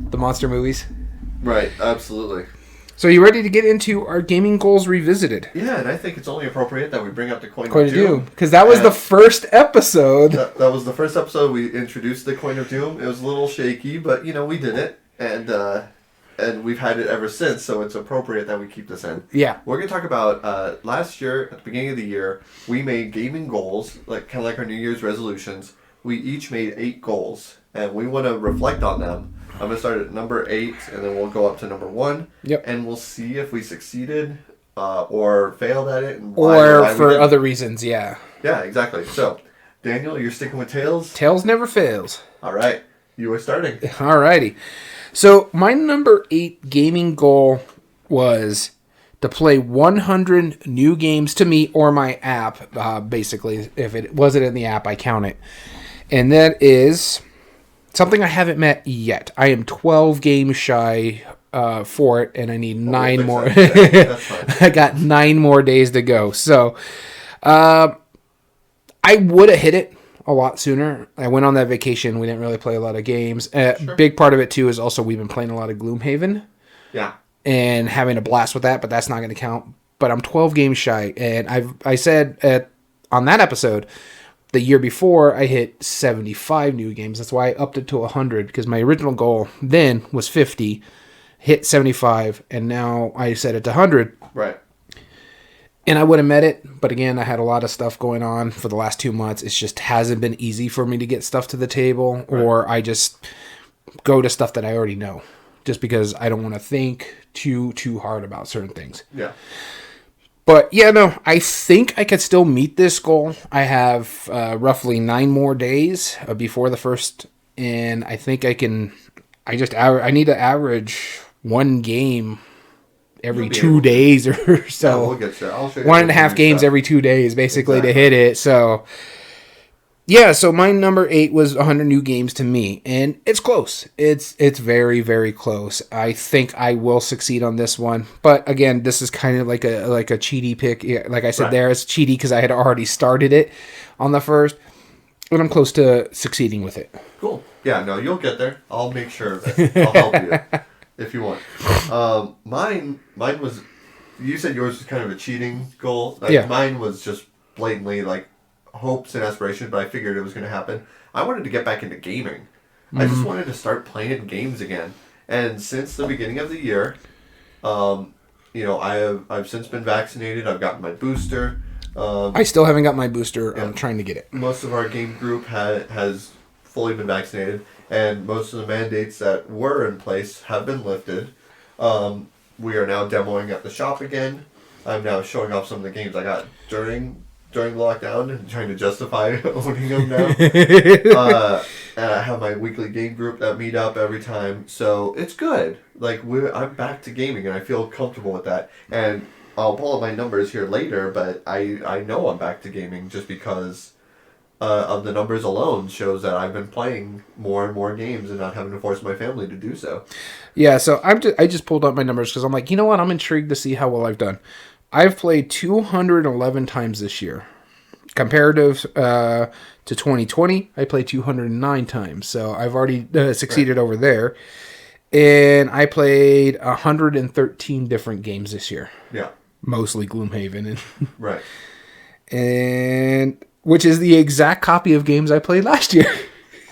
the monster movies. Right, absolutely. So you ready to get into our gaming goals revisited? Yeah, and I think it's only appropriate that we bring up the Coin of Doom. Because that was the first episode. That was the first episode we introduced the Coin of Doom. It was a little shaky, but we did it. And we've had it ever since, so it's appropriate that we keep this in. Yeah. We're going to talk about last year, at the beginning of the year, we made gaming goals, kind of like our New Year's resolutions. We each made 8 goals, and we want to reflect on them. I'm going to start at number 8, and then we'll go up to number 1. Yep. And we'll see if we succeeded or failed at it. And why for other reasons, yeah. Yeah, exactly. So, Daniel, you're sticking with Tails? Tails never fails. All right. You are starting. All righty. So, my number 8 gaming goal was to play 100 new games to me or my app, basically. If it wasn't in the app, I count it. And that is something I haven't met yet. I am 12 games shy for it, and I need 9 more. That's fine. I got 9 more days to go. So, I would have hit it a lot sooner. I went on that vacation. We didn't really play a lot of games. Sure. Big part of it, too, is also we've been playing a lot of Gloomhaven. Yeah. And having a blast with that, but that's not going to count. But I'm 12 games shy, and I said on that episode, the year before, I hit 75 new games. That's why I upped it to 100, because my original goal then was 50, hit 75, and now I set it to 100. Right. And I would have met it, but again, I had a lot of stuff going on for the last 2 months. It just hasn't been easy for me to get stuff to the table, or I just go to stuff that I already know, just because I don't want to think too hard about certain things. Yeah. But yeah, no, I think I could still meet this goal. I have roughly 9 more days before the first, and I think I can. I need to average 1 game every 2 days or so. Yeah, we'll get there. I'll show you 1.5 games every 2 days, basically, to hit it. So. Yeah, so my number 8 was 100 new games to me, and it's close. It's very, very close. I think I will succeed on this one, but again, this is kind of like a cheaty pick. Yeah, like I said, there, it's cheaty because I had already started it on the first, but I'm close to succeeding with it. Cool. Yeah, no, you'll get there. I'll make sure of it. I'll help you if you want. Mine was. You said yours was kind of a cheating goal. Like, mine was just blatantly like. Hopes and aspirations, but I figured it was going to happen. I wanted to get back into gaming. I just wanted to start playing games again. And since the beginning of the year, I've since been vaccinated. I've gotten my booster. I still haven't got my booster. I'm trying to get it. Most of our game group has fully been vaccinated, and most of the mandates that were in place have been lifted. We are now demoing at the shop again. I'm now showing off some of the games I got during lockdown and trying to justify owning them now. And I have my weekly game group that meet up every time, so it's good. Like I'm back to gaming and I feel comfortable with that. And I'll pull up my numbers here later, but I know I'm back to gaming just because of the numbers alone shows that I've been playing more and more games and not having to force my family to do so. Yeah, so I just pulled up my numbers because I'm like, you know what? I'm intrigued to see how well I've done. I've played 211 times this year. Comparative to 2020, I played 209 times. So I've already succeeded over there. And I played 113 different games this year. Yeah. Mostly Gloomhaven. Right. And which is the exact copy of games I played last year.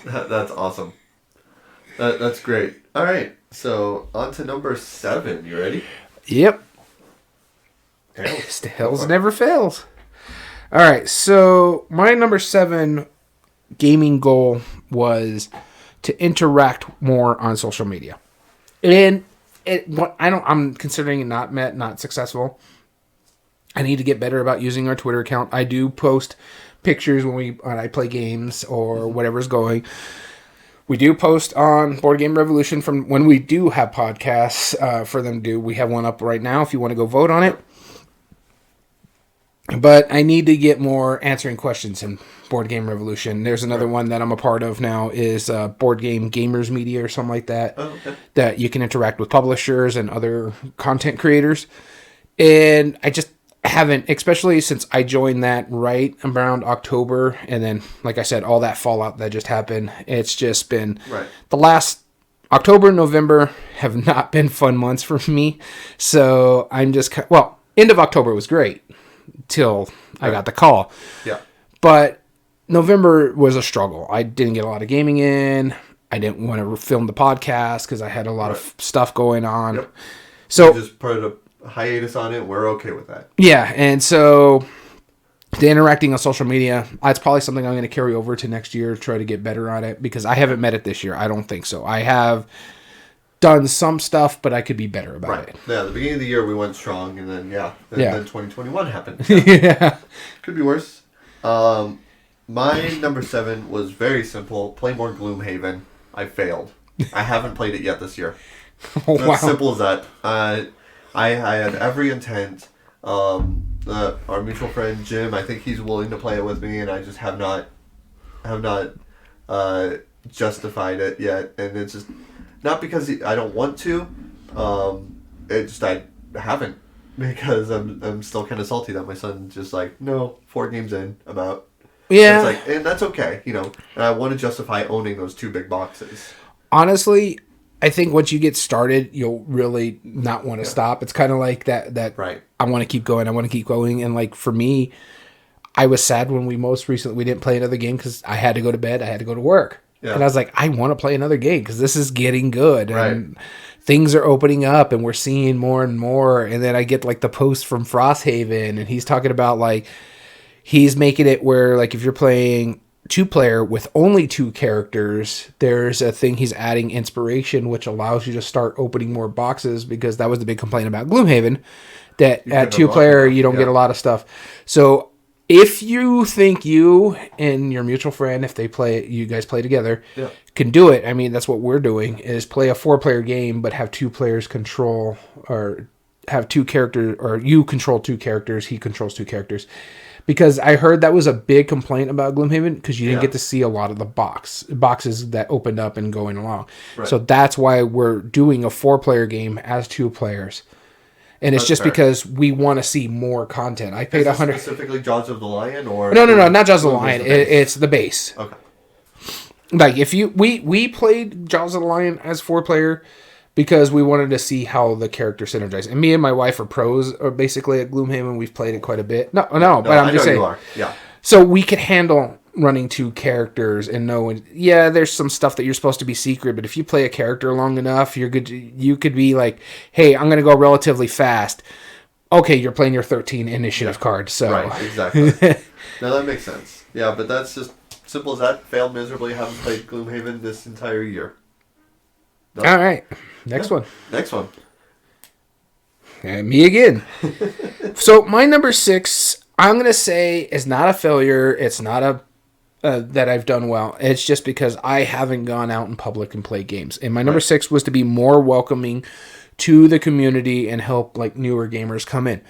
That's awesome. That's great. All right. So on to number 7. You ready? Yep. Hells never fails. All right, so my number 7 gaming goal was to interact more on social media, and I'm considering it not met, not successful. I need to get better about using our Twitter account. I do post pictures when I play games or whatever's going. We do post on Board Game Revolution from when we do have podcasts for them to do. We have one up right now if you want to go vote on it. But I need to get more answering questions in Board Game Revolution. There's another one that I'm a part of now is Board Game Gamers Media or something like that. Oh, okay. That you can interact with publishers and other content creators. And I just haven't, especially since I joined that right around October. And then, like I said, all that fallout that just happened. It's just been the last October and November have not been fun months for me. So I'm just, end of October was great. Till I got the call. Yeah. But November was a struggle. I didn't get a lot of gaming in. I didn't want to film the podcast because I had a lot of stuff going on. Yep. So we just put a hiatus on it. We're okay with that. Yeah, and so the interacting on social media, that's probably something I'm going to carry over to next year, try to get better on it because I haven't met it this year. I don't think so. I have done some stuff, but I could be better about it. Yeah, the beginning of the year we went strong, and then then 2021 happened. Yeah. Could be worse. My number 7 was very simple. Play more Gloomhaven. I failed. I haven't played it yet this year. It's simple as that. I had every intent. Our mutual friend Jim, I think he's willing to play it with me, and I just have not justified it yet, and it's just. Not because I don't want to, I haven't because I'm still kind of salty that my son's just like, no, 4 games in, I'm out. Yeah. And that's okay, and I want to justify owning those 2 big boxes. Honestly, I think once you get started, you'll really not want to stop. It's kind of like that right. I want to keep going, and like for me, I was sad when we didn't play another game because I had to go to bed, I had to go to work. Yeah. And I was like, I want to play another game because this is getting good. And things are opening up and we're seeing more and more. And then I get like the post from Frosthaven and he's talking about like, he's making it where like if you're playing 2-player with only 2 characters, there's a thing he's adding inspiration, which allows you to start opening more boxes, because that was the big complaint about Gloomhaven, that at 2-player you don't get a lot of stuff. So if you think you and your mutual friend, if you guys play together, can do it. I mean, that's what we're doing, is play a 4-player game, but have 2 players control, or have 2 characters, or you control 2 characters, he controls 2 characters. Because I heard that was a big complaint about Gloomhaven, because you didn't get to see a lot of the boxes that opened up and going along. Right. So that's why we're doing a 4-player game as 2 players. And it's just because we want to see more content. I paid $100. Specifically Jaws of the Lion, or no, not Jaws of the Lion. It's the base. Okay. Like if we played Jaws of the Lion as 4-player because we wanted to see how the character synergize. And me and my wife are pros, basically at Gloomhaven. We've played it quite a bit. No, but I'm just saying. You are. Yeah. So we could handle running 2 characters and knowing, there's some stuff that you're supposed to be secret, but if you play a character long enough, you're good. You could be like, hey, I'm going to go relatively fast. Okay, you're playing your 13 initiative card. So right, exactly. No, that makes sense. Yeah, but that's just simple as that. Failed miserably. Haven't played Gloomhaven this entire year. No. All right. Next one. Next one. And me again. So my number 6, I'm going to say, is not a failure. It's not that I've done well. It's just because I haven't gone out in public and played games. And my number 6 was to be more welcoming to the community and help like newer gamers come in.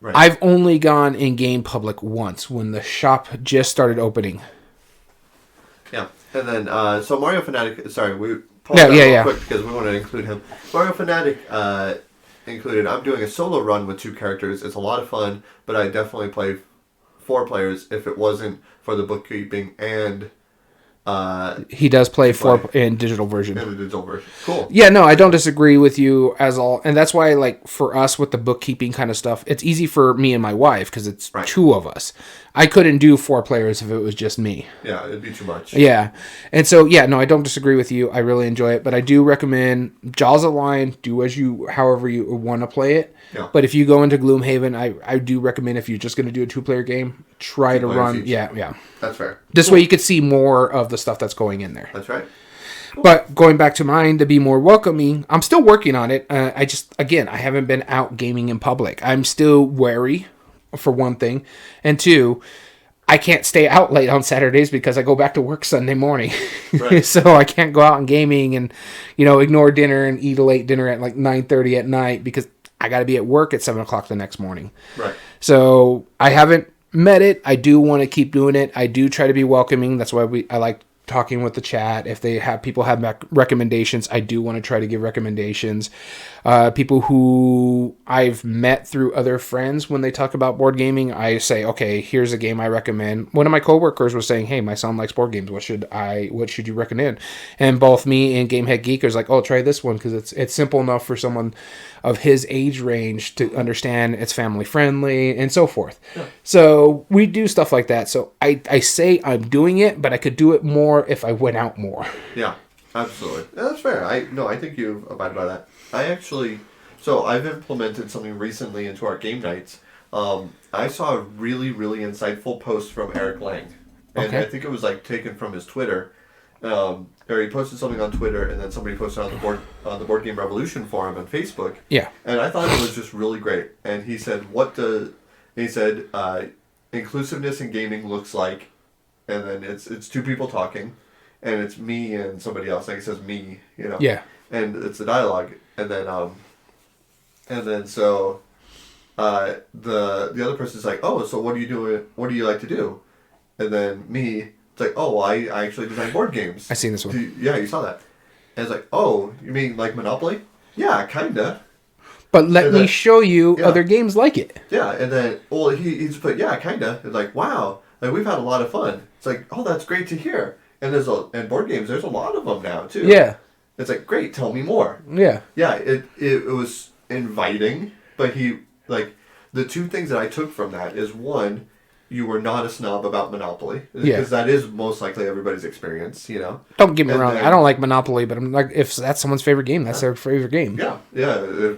Right. I've only gone in game public once, when the shop just started opening. Yeah. And then, so Mario Fanatic, sorry, we paused that real quick because we want to include him. Mario Fanatic included, I'm doing a solo run with 2 characters. It's a lot of fun, but I definitely play 4 players if it wasn't for the bookkeeping and... he does play 4 in digital version. In the digital version. Cool. Yeah, no, I don't disagree with you as all. And that's why, like, for us with the bookkeeping kind of stuff, it's easy for me and my wife because it's 2 of us. I couldn't do 4 players if it was just me. Yeah, it'd be too much. Yeah. And so, no, I don't disagree with you. I really enjoy it. But I do recommend Jaws of the Lion, however you want to play it. Yeah. But if you go into Gloomhaven, I do recommend, if you're just going to do a 2-player game, try to run. Each. Yeah. That's fair. This way you could see more of the stuff that's going in there. That's right. Cool. But going back to mine, to be more welcoming, I'm still working on it. I haven't been out gaming in public. I'm still wary, for one thing. And 2, I can't stay out late on Saturdays because I go back to work Sunday morning. Right. So I can't go out and gaming and, ignore dinner and eat a late dinner at like 9:30 at night because I got to be at work at 7 o'clock the next morning. Right. So I haven't met it. I do want to keep doing it. I do try to be welcoming. That's why I like talking with the chat. If people have recommendations, I do want to try to give recommendations. People who I've met through other friends, when they talk about board gaming, I say, okay, here's a game I recommend. One of my coworkers was saying, hey, my son likes board games. What should you recommend? And both me and Gamehead Geek is like, oh, try this one because it's simple enough for someone of his age range to understand. It's family friendly and so forth. Yeah. So we do stuff like that. So I say I'm doing it, but I could do it more if I went out more. Yeah, absolutely. Yeah, that's fair. I think you abide by that. I've implemented something recently into our game nights. I saw a really, really insightful post from Eric Lang. And I think it was taken from his Twitter. Or he posted something on Twitter, and then somebody posted on the Board Game Revolution forum on Facebook. Yeah. And I thought it was just really great. And he said, inclusiveness in gaming looks like, and then it's 2 people talking, and it's me and somebody else. Like it says me, Yeah. And it's the dialogue, and then the other person's like, oh, so what do you do? What do you like to do? And then me. It's like, oh, well, I actually design board games. I seen this one. You saw that. And it's like, oh, you mean like Monopoly? Yeah, kinda. But let me show you other games like it. Yeah, and then, he just put, yeah, kinda. It's like, wow, we've had a lot of fun. It's like, oh, that's great to hear. And and board games, there's a lot of them now, too. Yeah. It's like, great, tell me more. Yeah. Yeah, it was inviting, but the 2 things that I took from that is, 1, you were not a snob about Monopoly. Because that is most likely everybody's experience, Don't get me wrong. I don't like Monopoly, but I'm like, if that's someone's favorite game, that's their favorite game. Yeah. Yeah.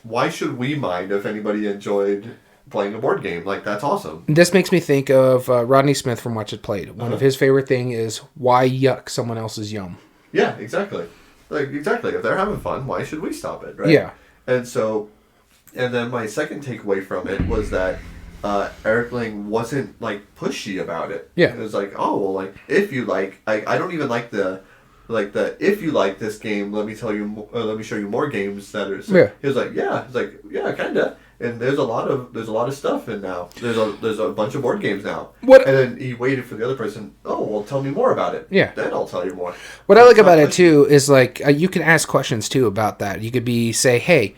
Why should we mind if anybody enjoyed playing a board game. Like, that's awesome. This makes me think of Rodney Smith from Watch It Played. One of his favorite thing is, why yuck someone else's yum? Yeah, exactly. Like, exactly. If they're having fun, why should we stop it, right? Yeah. And so, and then my second takeaway from it was that Eric Lang wasn't, like, pushy about it. Yeah. It was like, oh, well, like, if you like, I don't even like the if you like this game, let me show you more games that are. So yeah. He was like, yeah. He's like, yeah, kinda. And there's a lot of stuff in now. There's a bunch of board games now. What? And then he waited for the other person. Oh, well, tell me more about it. Yeah. Then I'll tell you more. What I like about it too is like you can ask questions too about that. You could say, hey,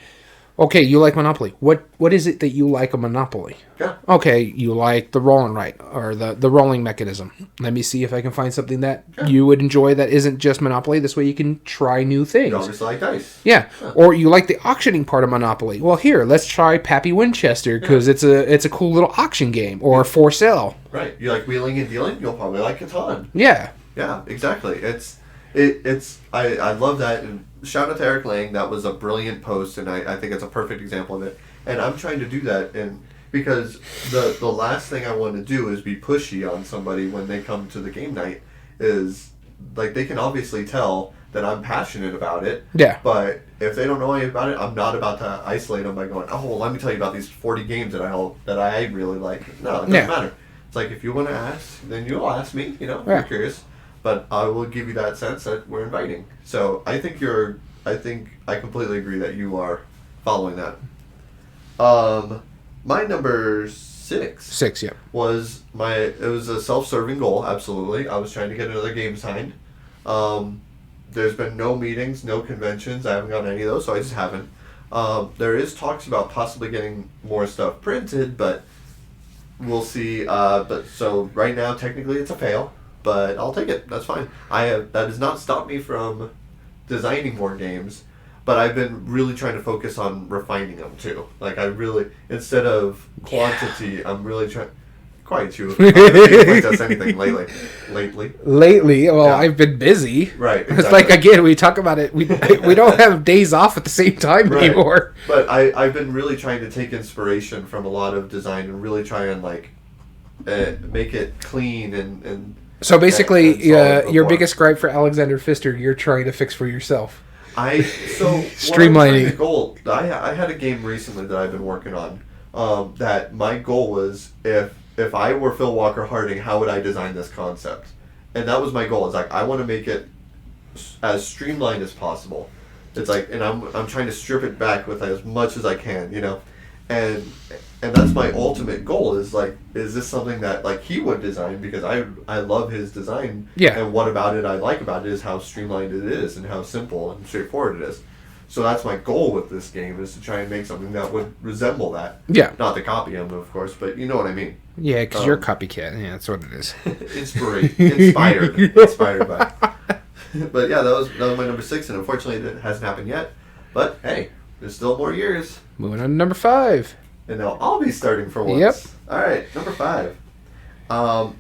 okay, you like Monopoly. What is it that you like a Monopoly? Yeah. Okay, you like the roll and write or the rolling mechanism. Let me see if I can find something that you would enjoy that isn't just Monopoly. This way you can try new things. You obviously like dice. Yeah. Or you like the auctioning part of Monopoly. Well, here, let's try Pappy Winchester because it's a cool little auction game or for sale. Right. You like wheeling and dealing? You'll probably like Catan. Yeah. Yeah, exactly. I love that. And shout out to Eric Lang. That was a brilliant post, and I think it's a perfect example of it. And I'm trying to do that, and because the last thing I want to do is be pushy on somebody when they come to the game night. Is like, they can obviously tell that I'm passionate about it. Yeah. But if they don't know anything about it, I'm not about to isolate them by going, oh, well, let me tell you about these 40 games that I really like. No, it doesn't matter. It's like, if you want to ask, then you'll ask me. You know, if you're curious. But I will give you that sense that we're inviting. So I think I completely agree that you are following that. My number 6. Yeah. Was it was a self-serving goal, absolutely. I was trying to get another game signed. There's been no meetings, no conventions. I haven't gotten any of those, so I just haven't. There is talks about possibly getting more stuff printed, but we'll see. But so right now, technically, it's a fail. But I'll take it. That's fine. That does not stop me from designing more games, but I've been really trying to focus on refining them too. Like, instead of quantity, I'm really trying. Quiet you. I haven't quite done anything lately. Well, Yeah. I've been busy. Right. Exactly. It's like, again, we talk about it. We don't have days off at the same time anymore. But I've been really trying to take inspiration from a lot of design and really try and make it clean and So basically, your before. biggest gripe for Alexander Pfister, you're trying to fix for yourself. Streamlining. Goal. I had a game recently that I've been working on. That my goal was, if I were Phil Walker Harding, how would I design this concept? And that was my goal. It's like, I want to make it as streamlined as possible. It's like, and I'm trying to strip it back with as much as I can, you know. And that's my ultimate goal, is this something that he would design, because I love his design. Yeah. And what about it I like about it is how streamlined it is and how simple and straightforward it is. So that's my goal with this game, is to try and make something that would resemble that. Yeah. Not to copy him, of course, but you know what I mean. Yeah, because you're a copycat. Yeah, that's what it is. Inspired by. But yeah, that was my number 6, and unfortunately it hasn't happened yet. But hey, there's still more years. Moving on to number 5. And now I'll be starting for once. Yep. All right, number 5.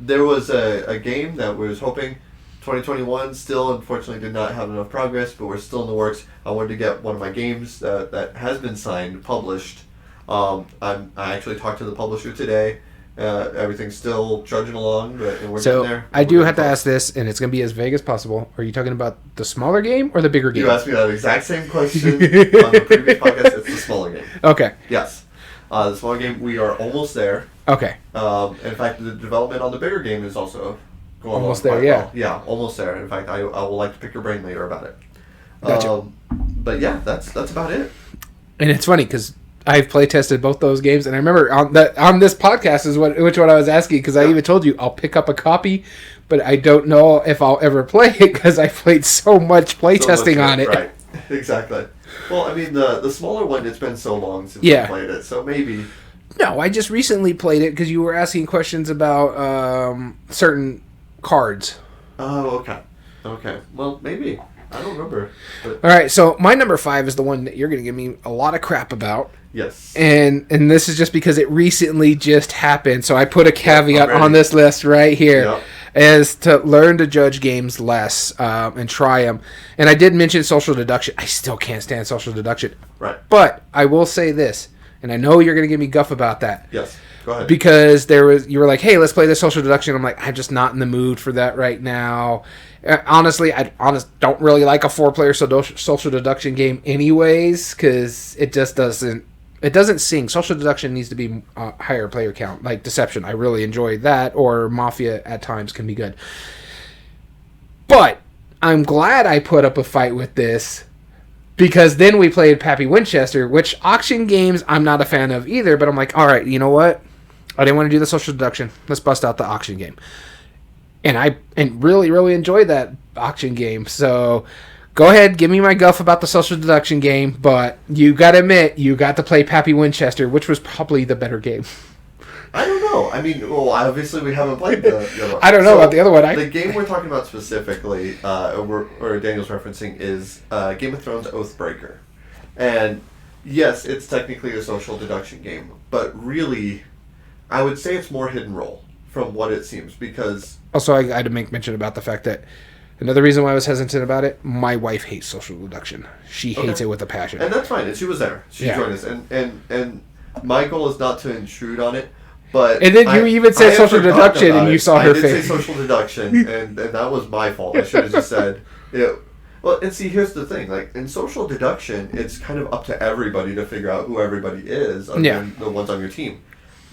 There was a game that we was hoping 2021, still unfortunately did not have enough progress, but we're still in the works. I wanted to get one of my games that has been signed, published. I actually talked to the publisher today. Everything's still trudging along, but we're getting there. I do have to ask this, and it's going to be as vague as possible. Are you talking about the smaller game or the bigger game? You asked me that exact same question on the previous podcast. It's the smaller game. Okay. Yes. The smaller game, we are almost there. Okay. In fact, the development on the bigger game is also going almost along there, yeah. well. Yeah, almost there. In fact, I will like to pick your brain later about it. Gotcha. But yeah, that's about it. And it's funny because I've play tested both those games, and I remember on this podcast is which one I was asking, because I even told you I'll pick up a copy, but I don't know if I'll ever play it because I played so much play testing on it. Right, exactly. Well, I mean, the smaller one, it's been so long since I played it, so maybe. No, I just recently played it because you were asking questions about certain cards. Oh, okay. Well, maybe. I don't remember. But. All right, so my number 5 is the one that you're going to give me a lot of crap about. Yes. And this is just because it recently just happened, so I put a caveat on this list right here. Yep. Is to learn to judge games less and try them. And I did mention social deduction. I still can't stand social deduction. Right. But I will say this. and I know you're going to give me guff about that. Yes, go ahead. Because you were like, hey, let's play this social deduction. I'm like, I'm just not in the mood for that right now. Honestly, I don't really like a 4-player social deduction game anyways, because it just doesn't sing. Social deduction needs to be a higher player count. Like Deception, I really enjoy that, or Mafia at times can be good. But I'm glad I put up a fight with this, because then we played Pappy Winchester, which auction games I'm not a fan of either, but I'm like, all right, you know what? I didn't want to do the social deduction. Let's bust out the auction game. And I really, really enjoyed that auction game. So go ahead, give me my guff about the social deduction game, but you got to admit, you got to play Pappy Winchester, which was probably the better game. I don't know. I mean, well, obviously we haven't played the other one. I don't know about the other one. The game we're talking about specifically, or Daniel's referencing, is Game of Thrones Oathbreaker. And yes, it's technically a social deduction game, but really, I would say it's more hidden role from what it seems, because... Also, I had to make mention about the fact that another reason why I was hesitant about it, my wife hates social deduction. She hates it with a passion. And that's fine. And she was there. She joined us. And my goal is not to intrude on it, but... And then you even said social deduction, and you saw her face. I did say social deduction, and that was my fault. I should have just said... Well, and see, here's the thing. Like, in social deduction, it's kind of up to everybody to figure out who everybody is, other than the ones on your team.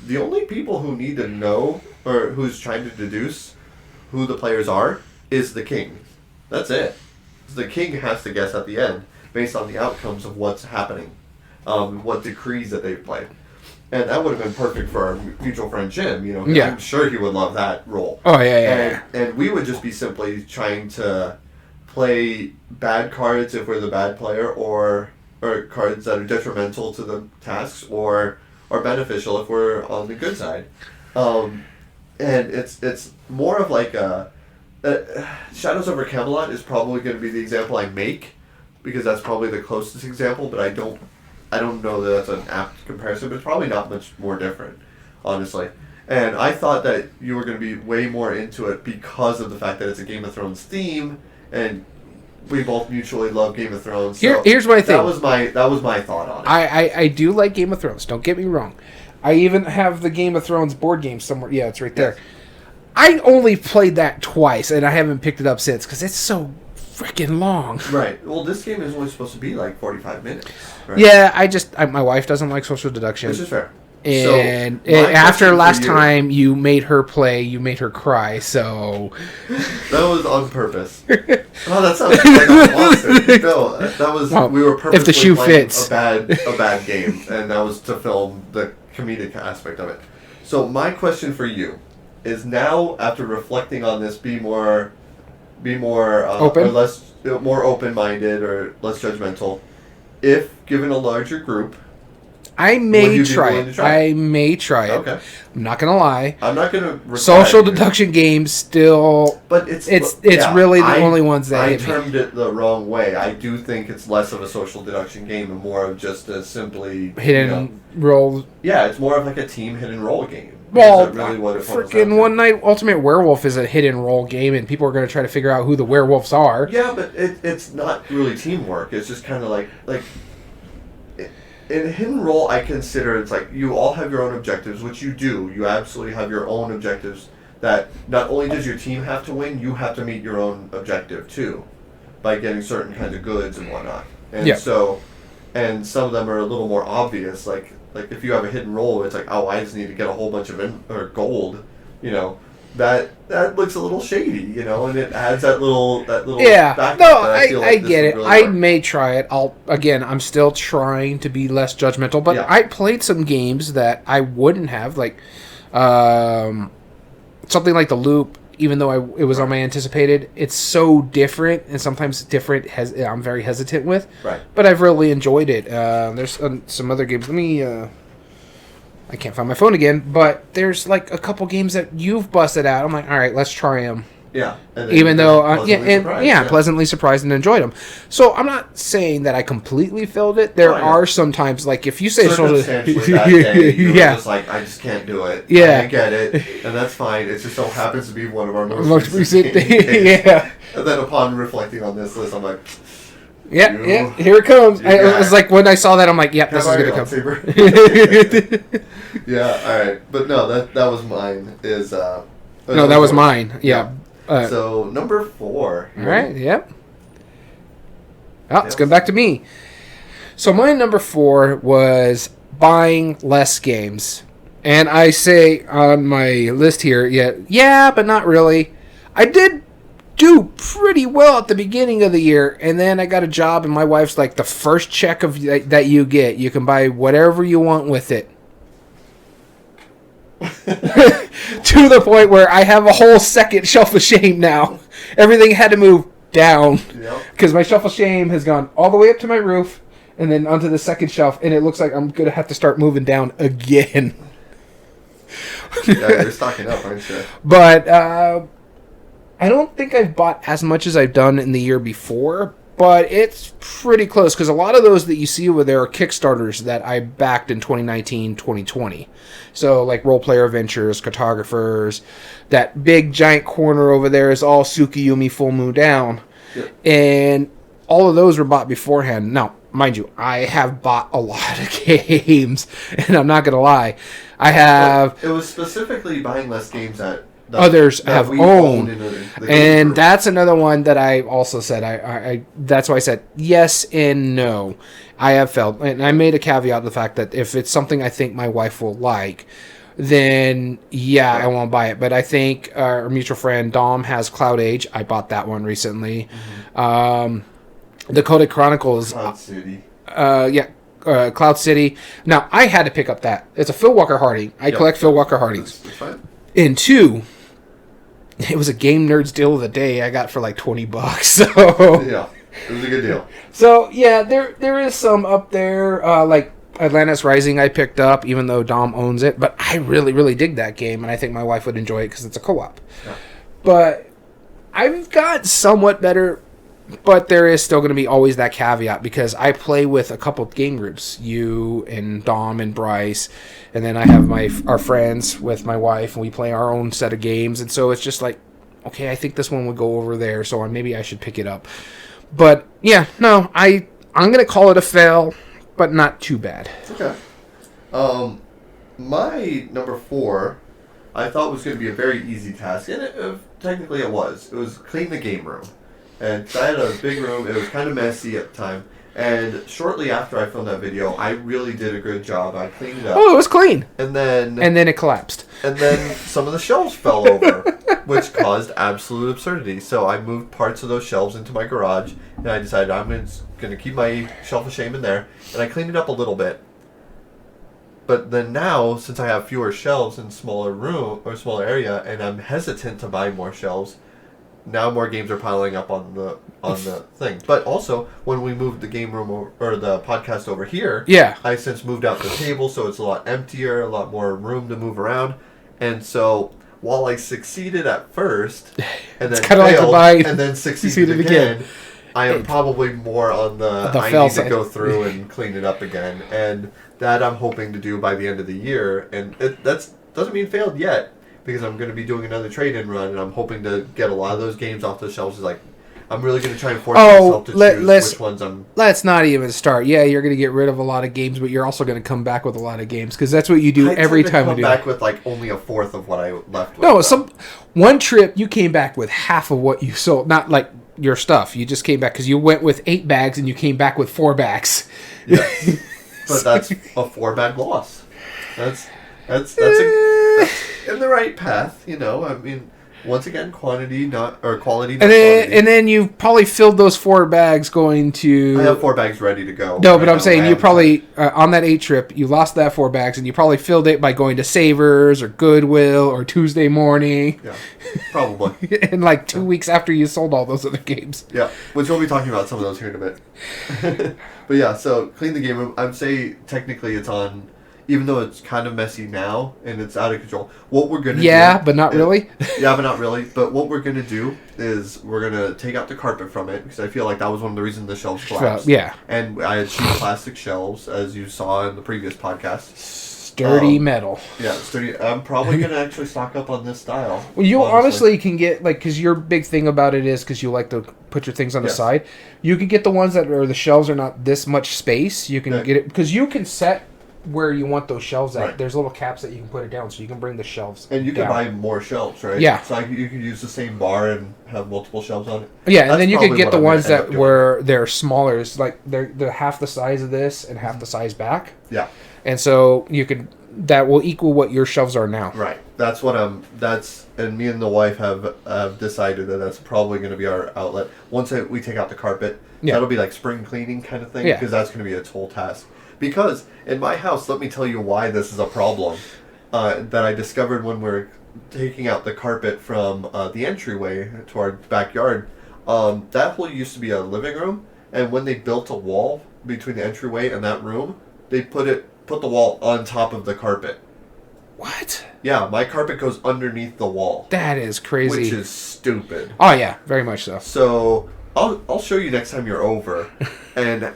The only people who need to know, or who's trying to deduce who the players are, is the king. That's it. The king has to guess at the end, based on the outcomes of what's happening, what decrees that they've played. And that would have been perfect for our mutual friend Jim, you know. Yeah. I'm sure he would love that role. Oh, yeah. And we would just be simply trying to play bad cards if we're the bad player, or cards that are detrimental to the tasks, or are beneficial if we're on the good side. And it's more of like Shadows over Camelot is probably going to be the example I make, because that's probably the closest example, but I don't know that that's an apt comparison, but it's probably not much more different, honestly. And I thought that you were going to be way more into it because of the fact that it's a Game of Thrones theme, and we both mutually love Game of Thrones. So here's my thing. That was my thought on it. I do like Game of Thrones. Don't get me wrong. I even have the Game of Thrones board game somewhere. Yeah, it's right there. Yes. I only played that twice, and I haven't picked it up since because it's so freaking long. Right. Well, this game is only supposed to be like 45 minutes. Right? Yeah, my wife doesn't like social deduction. Which is fair. And after last time you made her play, you made her cry, so... That was on purpose. Oh, that sounds like a monster. No, that was... Well, we were purposely if the shoe fits. A bad game, and that was to film the comedic aspect of it. So my question for you is, now, after reflecting on this, be more open? Or more open-minded or less judgmental. If given a larger group... I may try it. I may try it. Okay. I'm not gonna lie. I'm not gonna. Social deduction games still, but it's really the only ones that I termed it the wrong way. I do think it's less of a social deduction game and more of just a simply hidden roll. Yeah, it's more of like a team hidden roll game. Well, really freaking One Night Ultimate Werewolf is a hidden roll game, and people are going to try to figure out who the werewolves are. Yeah, but it's not really teamwork. It's just kind of like. In hidden role, I consider it's like you all have your own objectives, which you do. You absolutely have your own objectives that not only does your team have to win, you have to meet your own objective too, by getting certain kinds of goods and whatnot. And and some of them are a little more obvious. Like if you have a hidden role, it's like, oh, I just need to get a whole bunch of gold, That looks a little shady, and it adds that little back. No, I get it. Really I may try it. I'm still trying to be less judgmental, but I played some games that I wouldn't have, like something like The Loop. Even though it was on my anticipated, it's so different, and sometimes different. I'm very hesitant with, right? But I've really enjoyed it. There's some other games. Let me. I can't find my phone again, but there's like a couple games that you've busted out. I'm like, all right, let's try them. Yeah. Even though, pleasantly surprised and enjoyed them. So I'm not saying that I completely filled it. There are some times, like if you say just like, I just can't do it. Yeah. I get it, and that's fine. It just so happens to be one of our most recent yeah. And then upon reflecting on this list, I'm like, Yeah, here it comes. It was like when I saw that, I'm like, yep, this is going to come. Yeah, all right. But no, that was mine. No, that was mine. Yeah. So, number 4. All right, yep. Oh, let's go back to me. So my number 4 was buying less games. And I say on my list here, yeah, but not really. I did do pretty well at the beginning of the year, and then I got a job, and my wife's like, the first check that you get, you can buy whatever you want with it. To the point where I have a whole second shelf of shame now. Everything had to move down because my shelf of shame has gone all the way up to my roof and then onto the second shelf, and it looks like I'm going to have to start moving down again. Yeah, you're stocking up, aren't you? But I don't think I've bought as much as I've done in the year before, but it's pretty close because a lot of those that you see over there are Kickstarters that I backed in 2019, 2020. So like Role Player Ventures, Cartographers, that big giant corner over there is all Tsukiyumi Full Moon Down. Yep. And all of those were bought beforehand. Now, mind you, I have bought a lot of games, and I'm not going to lie. I have... It was specifically buying less games that others have owned. And that's another one that I also said. I that's why I said yes and no. I have felt, and I made a caveat to the fact that if it's something I think my wife will like, then yeah, I won't buy it. But I think our mutual friend Dom has Cloud Age. I bought that one recently. Mm-hmm. Dakota Chronicles. Cloud City. Cloud City. Now, I had to pick up that. It's a Phil Walker Harding. I collect Phil Walker Hardings. That's fine. And 2, it was a Game Nerds deal of the day I got for like $20. So yeah, it was a good deal. So yeah, there is some up there, like Atlantis Rising I picked up, even though Dom owns it. But I really, really dig that game, and I think my wife would enjoy it because it's a co-op. Yeah. But I've got somewhat better... But there is still going to be always that caveat because I play with a couple of game groups, you and Dom and Bryce, and then I have our friends with my wife, and we play our own set of games. And so it's just like, okay, I think this one would go over there, so maybe I should pick it up. But yeah, no, I'm going to call it a fail, but not too bad. Okay. My number 4, I thought was going to be a very easy task, and technically it was. It was clean the game room. And I had a big room. It was kind of messy at the time. And shortly after I filmed that video, I really did a good job. I cleaned it up. Oh, it was clean. And then it collapsed. And then some of the shelves fell over, which caused absolute absurdity. So I moved parts of those shelves into my garage, and I decided I'm going to keep my shelf of shame in there. And I cleaned it up a little bit. But then now, since I have fewer shelves in smaller room or smaller area, and I'm hesitant to buy more shelves, now more games are piling up on the thing. But also, when we moved the game room or the podcast over here, I since moved out the table, so it's a lot emptier, a lot more room to move around. And so, while I succeeded at first, and then failed, and then succeeded again, I am probably more on the I need to go through and clean it up again. And that I'm hoping to do by the end of the year. And that doesn't mean failed yet, because I'm going to be doing another trade-in run, and I'm hoping to get a lot of those games off the shelves. I'm really going to try and force myself to choose which ones I'm... Let's not even start. Yeah, you're going to get rid of a lot of games, but you're also going to come back with a lot of games, because that's what you do every time we do. I come back with only a fourth of what I left with. No, one trip you came back with half of what you sold. Not like your stuff. You just came back because you went with 8 bags and you came back with 4 bags. Yes. But that's a 4-bag loss. That's in the right path, I mean, once again, quality, not quantity. And then you probably filled those 4 bags going to... I have 4 bags ready to go. No, but I'm saying you probably, on that 8 trip, you lost that 4 bags, and you probably filled it by going to Savers or Goodwill or Tuesday Morning. Yeah, probably. And 2 weeks after you sold all those other games. Yeah, which we'll be talking about some of those here in a bit. But yeah, so clean the game room. I'd say technically it's on... Even though it's kind of messy now and it's out of control, what we're going to do... Yeah, but not really. Yeah, but not really. But what we're going to do is we're going to take out the carpet from it, because I feel like that was one of the reasons the shelves collapsed. Yeah. And I had cheap plastic shelves, as you saw in the previous podcast. Sturdy metal. Yeah, sturdy. I'm probably going to actually stock up on this style. Well, you honestly can get, like, because your big thing about it is because you like to put your things on the side. You can get the ones that are, the shelves are not this much space. You can get it, because you can set where you want those shelves at. Right. There's little caps that you can put it down, so you can bring the shelves and you can buy more shelves, right? Yeah. So you can use the same bar and have multiple shelves on it. Yeah, and then you can get the ones that where they're smaller. It's like they're half the size of this and half the size back. Yeah. And so you can, that will equal what your shelves are now. Right. That's what and me and the wife have decided that that's probably going to be our outlet. Once we take out the carpet, that'll be like spring cleaning kind of thing, because that's going to be a total task. Because in my house, let me tell you why this is a problem that I discovered when we're taking out the carpet from the entryway to our backyard. That hole used to be a living room, and when they built a wall between the entryway and that room, they put the wall on top of the carpet. What? Yeah, my carpet goes underneath the wall. That is crazy. Which is stupid. Oh yeah, very much so. So I'll show you next time you're over. And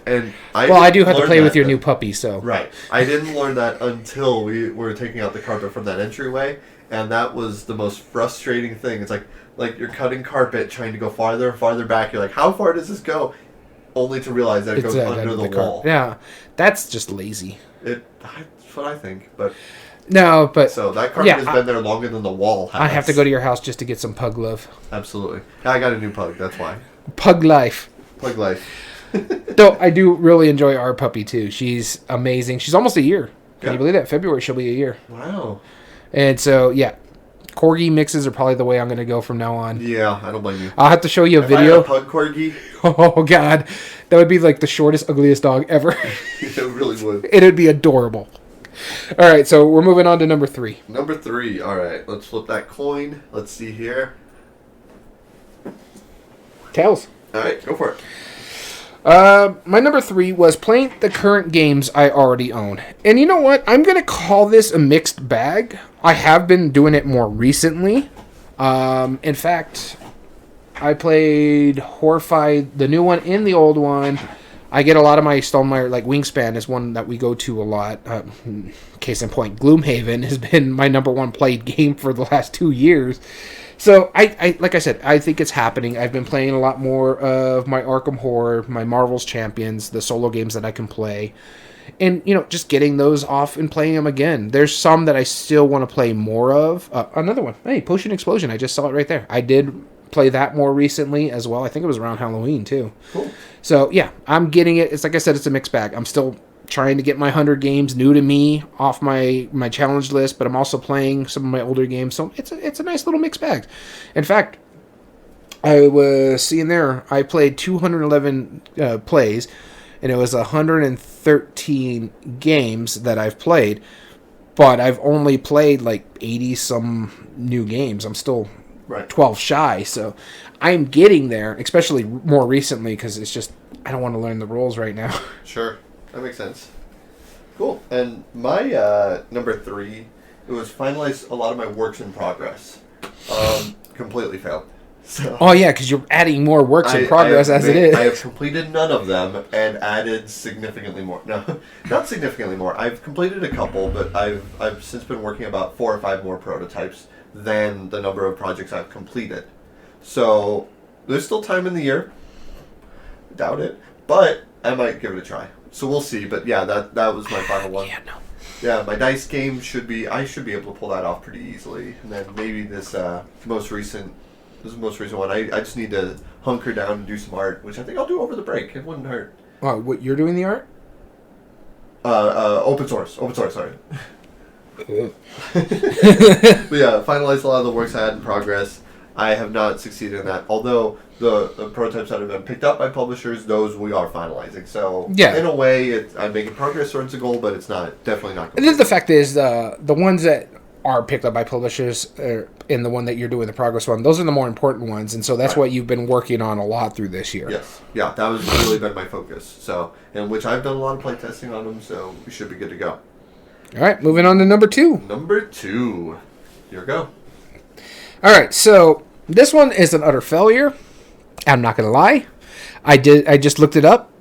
I do have to play with your new puppy, so. Right. I didn't learn that until we were taking out the carpet from that entryway, and that was the most frustrating thing. It's like you're cutting carpet, trying to go farther and farther back. You're like, how far does this go? Only to realize that it goes under the wall. Yeah, that's just lazy. That's what I think, but. No, but... So that carpet has been there longer than the wall has. I have to go to your house just to get some pug love. Absolutely. I got a new pug, that's why. Pug life. Pug life. Though I do really enjoy our puppy too. She's amazing. She's almost a year. Can you believe that? February she'll be a year. Wow. And so yeah, corgi mixes are probably the way I'm going to go from now on. Yeah, I don't blame you. I'll have to show you a video. I had a pug corgi. Oh god, that would be like the shortest, ugliest dog ever. It really would. It'd be adorable. All right, so we're moving on to number 3. Number 3. All right, let's flip that coin. Let's see here. Tails. All right, go for it. My number 3 was playing the current games I already own. And you know what? I'm going to call this a mixed bag. I have been doing it more recently. In fact, I played Horrified, the new one and the old one. I get a lot of my Stonemaier, like Wingspan is one that we go to a lot. Case in point, Gloomhaven has been my number 1 played game for the last 2 years. So, I like I said, I think it's happening. I've been playing a lot more of my Arkham Horror, my Marvel's Champions, the solo games that I can play. And, just getting those off and playing them again. There's some that I still want to play more of. Another one. Hey, Potion Explosion. I just saw it right there. I did play that more recently as well. I think it was around Halloween, too. Cool. So, yeah, I'm getting it. It's like I said, it's a mixed bag. I'm still trying to get my 100 games new to me off my challenge list, but I'm also playing some of my older games, so it's a nice little mixed bag. In fact, I was seeing there, I played 211 plays, and it was 113 games that I've played, but I've only played like 80 some new games. I'm still 12 shy, so I'm getting there, especially more recently, because it's just, I don't want to learn the rules right now. Sure. That makes sense. Cool. And my number 3, it was finalize a lot of my works in progress. Completely failed. So oh yeah, because you're adding more works in progress as it is. I have completed none of them and added significantly more. No, not significantly more. I've completed a couple, but I've since been working about 4 or 5 more prototypes than the number of projects I've completed. So there's still time in the year. Doubt it, but I might give it a try. So we'll see, but yeah, that was my final one. Yeah, my dice game I should be able to pull that off pretty easily. And then maybe this most recent one. I just need to hunker down and do some art, which I think I'll do over the break. It wouldn't hurt. Oh, what, you're doing the art? Open source, sorry. But yeah, finalized a lot of the works I had in progress. I have not succeeded in that, although the prototypes that have been picked up by publishers, those we are finalizing. So yeah, in a way, I'm making progress towards the goal, but it's definitely not complete. And then the fact is, the ones that are picked up by publishers, and the one that you're doing the progress on, those are the more important ones, and so that's what you've been working on a lot through this year. Yes, yeah, that was really been my focus. So, in which I've done a lot of play testing on them, so we should be good to go. All right, moving on to number 2. Number 2, here we go. All right, so this one is an utter failure. I'm not gonna lie. I just looked it up,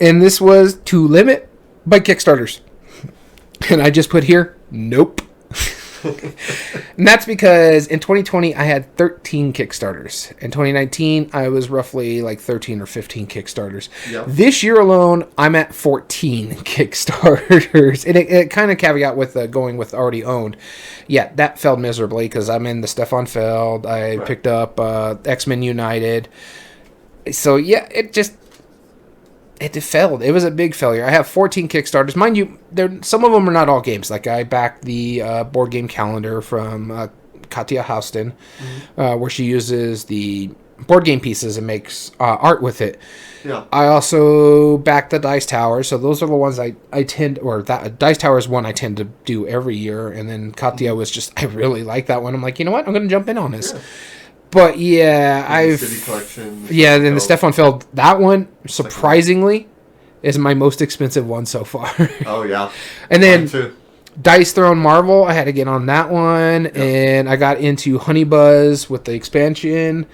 and this was To Limit by Kickstarters. And I just put here, nope. And that's because in 2020 I had 13 Kickstarters. In 2019 I was roughly like 13 or 15 Kickstarters. Yep. This year alone I'm at 14 Kickstarters. And it kind of caveat with going with already owned. Yeah, that failed miserably because I'm in the Stefan Feld. I picked up X-Men United. So yeah, it failed. It was a big failure. I have 14 Kickstarters. Mind you, some of them are not all games. Like I backed the board game calendar from Katja Houston, where she uses the board game pieces and makes art with it. Yeah. I also backed the Dice Tower. So those are the ones I tend, or that Dice Tower is one I tend to do every year. And then Katja was just, I really like that one. I'm like, you know what? I'm going to jump in on this. Yeah. But yeah, City Collection. Yeah, then the Stefan Feld, that one surprisingly is my most expensive one so far. Oh yeah. And then Dice Throne Marvel, I had to get on that one, and I got into Honey Buzz with the expansion.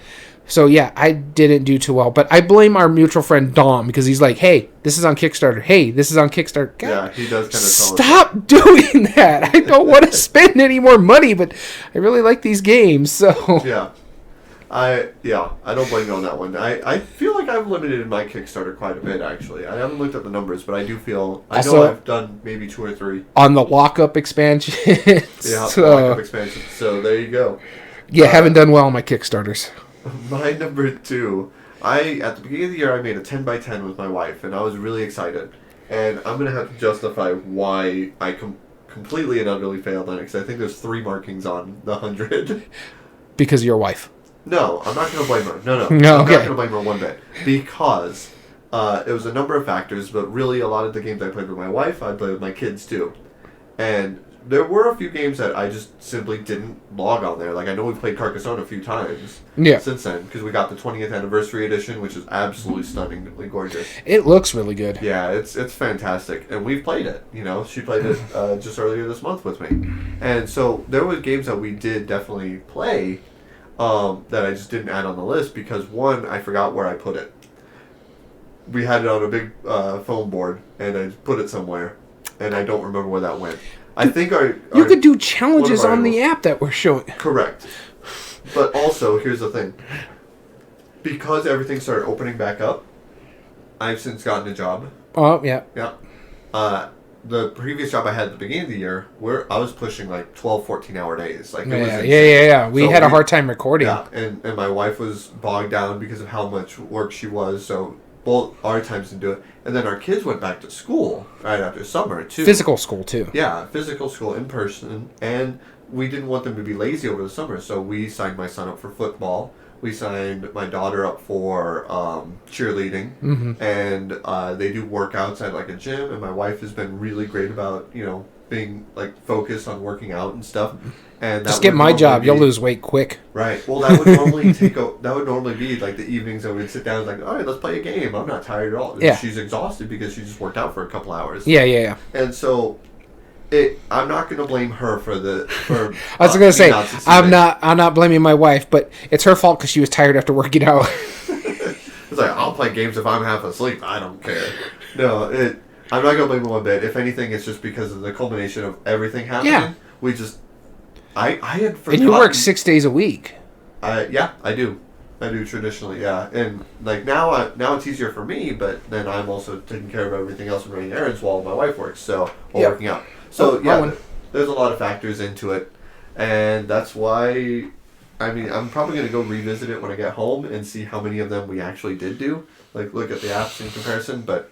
So yeah, I didn't do too well, but I blame our mutual friend Dom because he's like, "Hey, this is on Kickstarter. Hey, this is on Kickstarter." God, yeah, he does kind of stop doing that. I don't want to spend any more money, but I really like these games, so yeah. I don't blame you on that one. I feel like I've limited my Kickstarter quite a bit, actually. I haven't looked at the numbers, but I do feel... I know I've done maybe 2 or 3. On the lockup expansion. Yeah, lockup expansion. So there you go. Yeah, haven't done well on my Kickstarters. My number 2. At the beginning of the year, I made a 10 by 10 with my wife, and I was really excited. And I'm going to have to justify why I completely and utterly failed on it, because I think there's 3 markings on the 100. Because of your wife. No, I'm not going to blame her. No. No, I'm okay. not going to blame her one bit. Because it was a number of factors, but really a lot of the games I played with my wife, I played with my kids too. And there were a few games that I just simply didn't log on there. Like, I know we've played Carcassonne a few times since then, because we got the 20th Anniversary Edition, which is absolutely stunningly gorgeous. It looks really good. Yeah, it's fantastic. And we've played it, She played it just earlier this month with me. And so there were games that we did definitely play that I just didn't add on the list because, one, I forgot where I put it. We had it on a big foam board, and I put it somewhere, and I don't remember where that went. I think you could do challenges on the app that we're showing. Correct. But also, here's the thing. Because everything started opening back up, I've since gotten a job. Oh, yeah. Yeah. The previous job I had at the beginning of the year, I was pushing like 12, 14-hour days. Like, it was insane. Yeah. We had a hard time recording. Yeah, and my wife was bogged down because of how much work she was, so both our times didn't do it. And then our kids went back to school right after summer, too. Physical school, too. Yeah, physical school in person, and we didn't want them to be lazy over the summer, so we signed my son up for football. We signed my daughter up for cheerleading, and they do workouts at like a gym. And my wife has been really great about being like focused on working out and stuff. And just get my job, you'll lose weight quick. Right. Well, that would normally be like the evenings that we'd sit down and like, all right, let's play a game. I'm not tired at all. And she's exhausted because she just worked out for a couple hours. Yeah. And so. I'm not going to blame her for I was going to say I'm not blaming my wife, but it's her fault because she was tired after working out. It's like, I'll play games if I'm half asleep. I don't care. No, I'm not going to blame her one bit. If anything, it's just because of the culmination of everything happening. Yeah. I had forgotten. And you work 6 days a week. Yeah, I do. I do traditionally, yeah. And like now it's easier for me, but then I'm also taking care of everything else and running errands while my wife works, while working out. So there's a lot of factors into it, and that's why. I mean, I'm probably going to go revisit it when I get home and see how many of them we actually did do. Like, look at the apps in comparison, but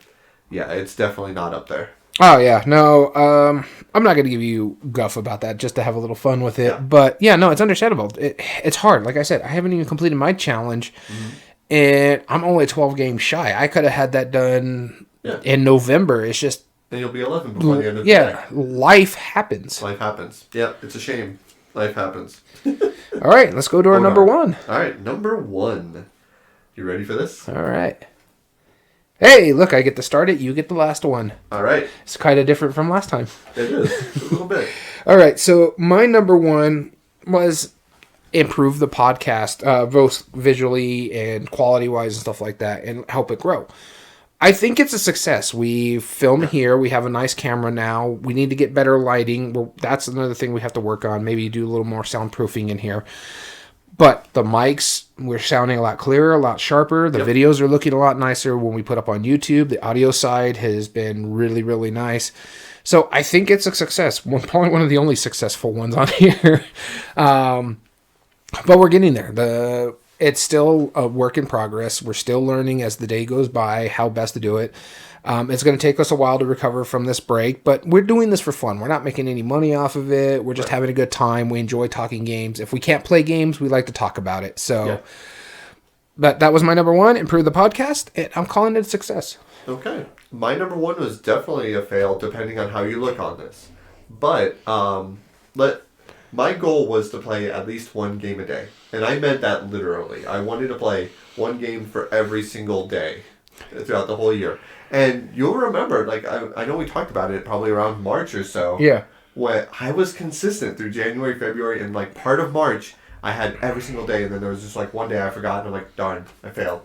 yeah, it's definitely not up there. Oh, yeah. No, I'm not going to give you guff about that just to have a little fun with it. Yeah. But, yeah, no, it's understandable. It's hard. Like I said, I haven't even completed my challenge, and I'm only 12 games shy. I could have had that done in November. It's just... And you'll be 11 before the end of the day. Yeah, life happens. Life happens. Yeah, it's a shame. Life happens. All right, let's go to our number 1. All right, number 1. You ready for this? All right. Hey, look, I get to start it. You get the last one. All right. It's kind of different from last time. It is. A little bit. All right, so my number 1 was improve the podcast, both visually and quality-wise and stuff like that, and help it grow. I think it's a success. We film here. We have a nice camera now. We need to get better lighting. Well, that's another thing we have to work on. Maybe do a little more soundproofing in here. But the mics, we're sounding a lot clearer, a lot sharper. The videos are looking a lot nicer when we put up on YouTube. The audio side has been really, really nice. So I think it's a success. Probably one of the only successful ones on here. But we're getting there. It's still a work in progress. We're still learning as the day goes by how best to do it. It's going to take us a while to recover from this break, but we're doing this for fun. We're not making any money off of it. We're just having a good time. We enjoy talking games. If we can't play games, we like to talk about it. So that was my number one, improve the podcast, and I'm calling it a success. Okay. My number one was definitely a fail, depending on how you look on this. But my goal was to play at least one game a day. And I meant that literally. I wanted to play one game for every single day throughout the whole year. And you'll remember, like, I know we talked about it probably around March or so. Yeah. When I was consistent through January, February, and, like, part of March, I had every single day. And then there was just, like, one day I forgot. And I'm like, darn, I failed.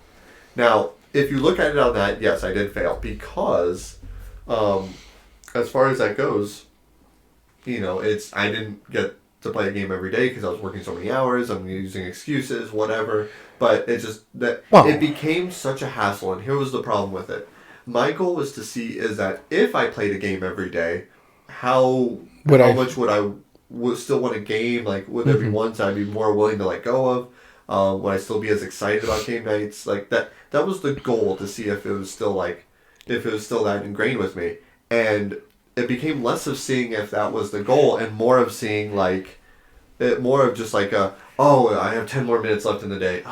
Now, if you look at it on that, yes, I did fail. Because, as far as that goes, you know, I didn't get to play a game every day because I was working so many hours. I'm using excuses, whatever. But it's just that it became such a hassle. And here was the problem with it. My goal was to see is that if I played a game every day, how much would I still want a game? Like, would there be ones I'd be more willing to let go of? Would I still be as excited about game nights? Like that was the goal, to see if it was still that ingrained with me. And it became less of seeing if that was the goal and more of seeing I have 10 more minutes left in the day.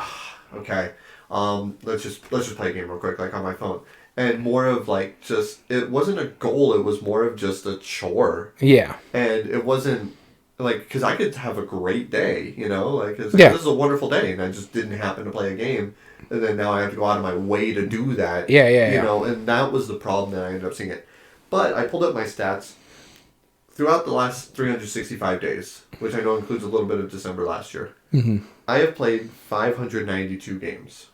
Okay. Let's just play a game real quick, like on my phone. And more of like just, it wasn't a goal, it was more of just a chore. Yeah. And it wasn't like, because I could have a great day, you know, like this is a wonderful day, and I just didn't happen to play a game, and then now I have to go out of my way to do that. You know, and that was the problem that I ended up seeing it. But I pulled up my stats throughout the last 365 days, which I know includes a little bit of December last year. Mm-hmm. I have played 592 games.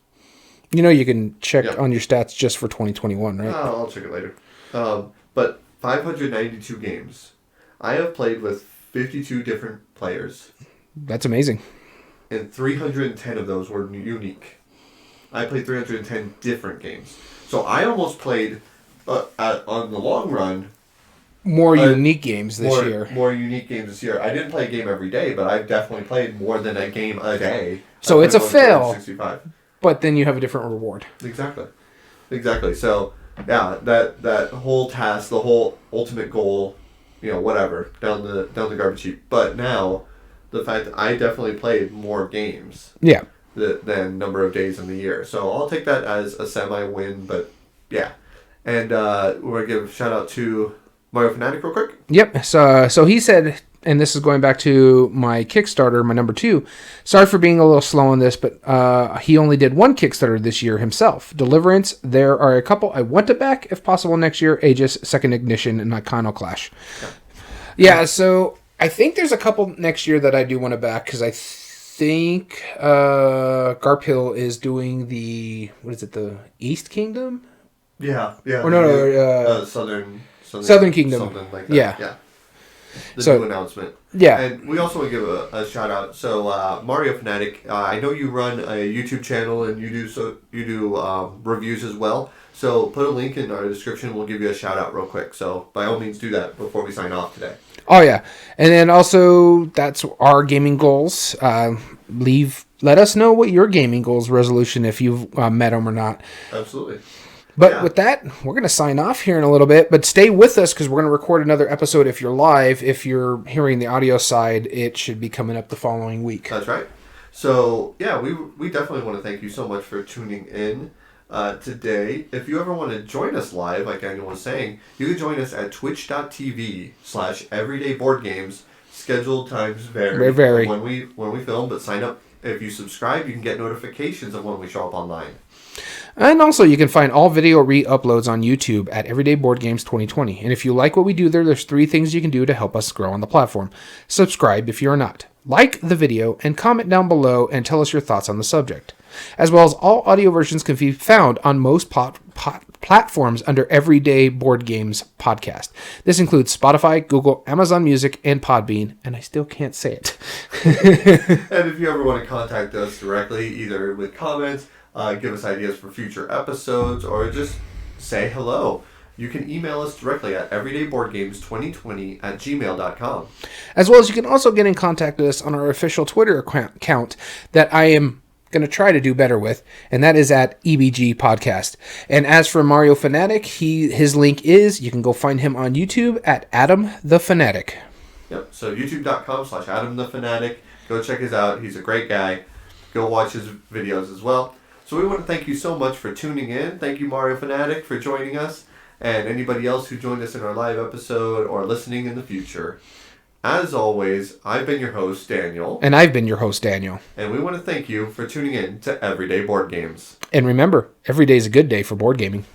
You know, you can check on your stats just for 2021, right? I'll check it later. But 592 games. I have played with 52 different players. That's amazing. And 310 of those were unique. I played 310 different games. So I almost played, on the long run, more unique games this year. More unique games this year. I didn't play a game every day, but I've definitely played more than a game a day. So it's a fail. But then you have a different reward. Exactly. So, yeah, that whole task, the whole ultimate goal, you know, whatever, down the garbage heap. But now, the fact that I definitely played more games. Yeah. Than number of days in the year. So I'll take that as a semi-win, but yeah. And we're going to give a shout out to Mario Fanatic real quick. Yep. So he said, and this is going back to my Kickstarter, my number 2. Sorry for being a little slow on this, but he only did one Kickstarter this year himself. Deliverance. There are a couple I want to back, if possible, next year. Aegis, Second Ignition, and Iconoclash. Yeah, so I think there's a couple next year that I do want to back, because I think Garp Hill is doing the East Kingdom? Yeah. Or no, Southern Kingdom. Something like that. Yeah. The new announcement. Yeah. And we also want to give a shout out. So Mario Fanatic, I know you run a YouTube channel and you do reviews as well. So put a link in our description. We'll give you a shout out real quick. So by all means do that before we sign off today. Oh yeah. And then also that's our gaming goals. Let us know what your gaming goals resolution, if you've met them or not. Absolutely. But with that, we're going to sign off here in a little bit. But stay with us, because we're going to record another episode if you're live. If you're hearing the audio side, it should be coming up the following week. That's right. So, yeah, we definitely want to thank you so much for tuning in today. If you ever want to join us live, like Daniel was saying, you can join us at twitch.tv/everydayboardgames. Scheduled times vary when we film, but sign up. If you subscribe, you can get notifications of when we show up online. And also, you can find all video re-uploads on YouTube at Everyday Board Games 2020. And if you like what we do there's 3 things you can do to help us grow on the platform. Subscribe if you're not. Like the video and comment down below and tell us your thoughts on the subject. As well as all audio versions can be found on most platforms under Everyday Board Games Podcast. This includes Spotify, Google, Amazon Music, and Podbean, and I still can't say it. And if you ever want to contact us directly, either with comments, give us ideas for future episodes, or just say hello, you can email us directly at everydayboardgames2020@gmail.com. As well as you can also get in contact with us on our official Twitter account that I am going to try to do better with, and that is at EBG Podcast. And as for Mario Fanatic, his link is, you can go find him on YouTube at Adam the Fanatic. Yep, so youtube.com/Adam the Fanatic. Go check us out. He's a great guy. Go watch his videos as well. So we want to thank you so much for tuning in. Thank you, Mario Fanatic, for joining us, and anybody else who joined us in our live episode or listening in the future. As always, I've been your host, Daniel. And I've been your host, Daniel. And we want to thank you for tuning in to Everyday Board Games. And remember, every day is a good day for board gaming.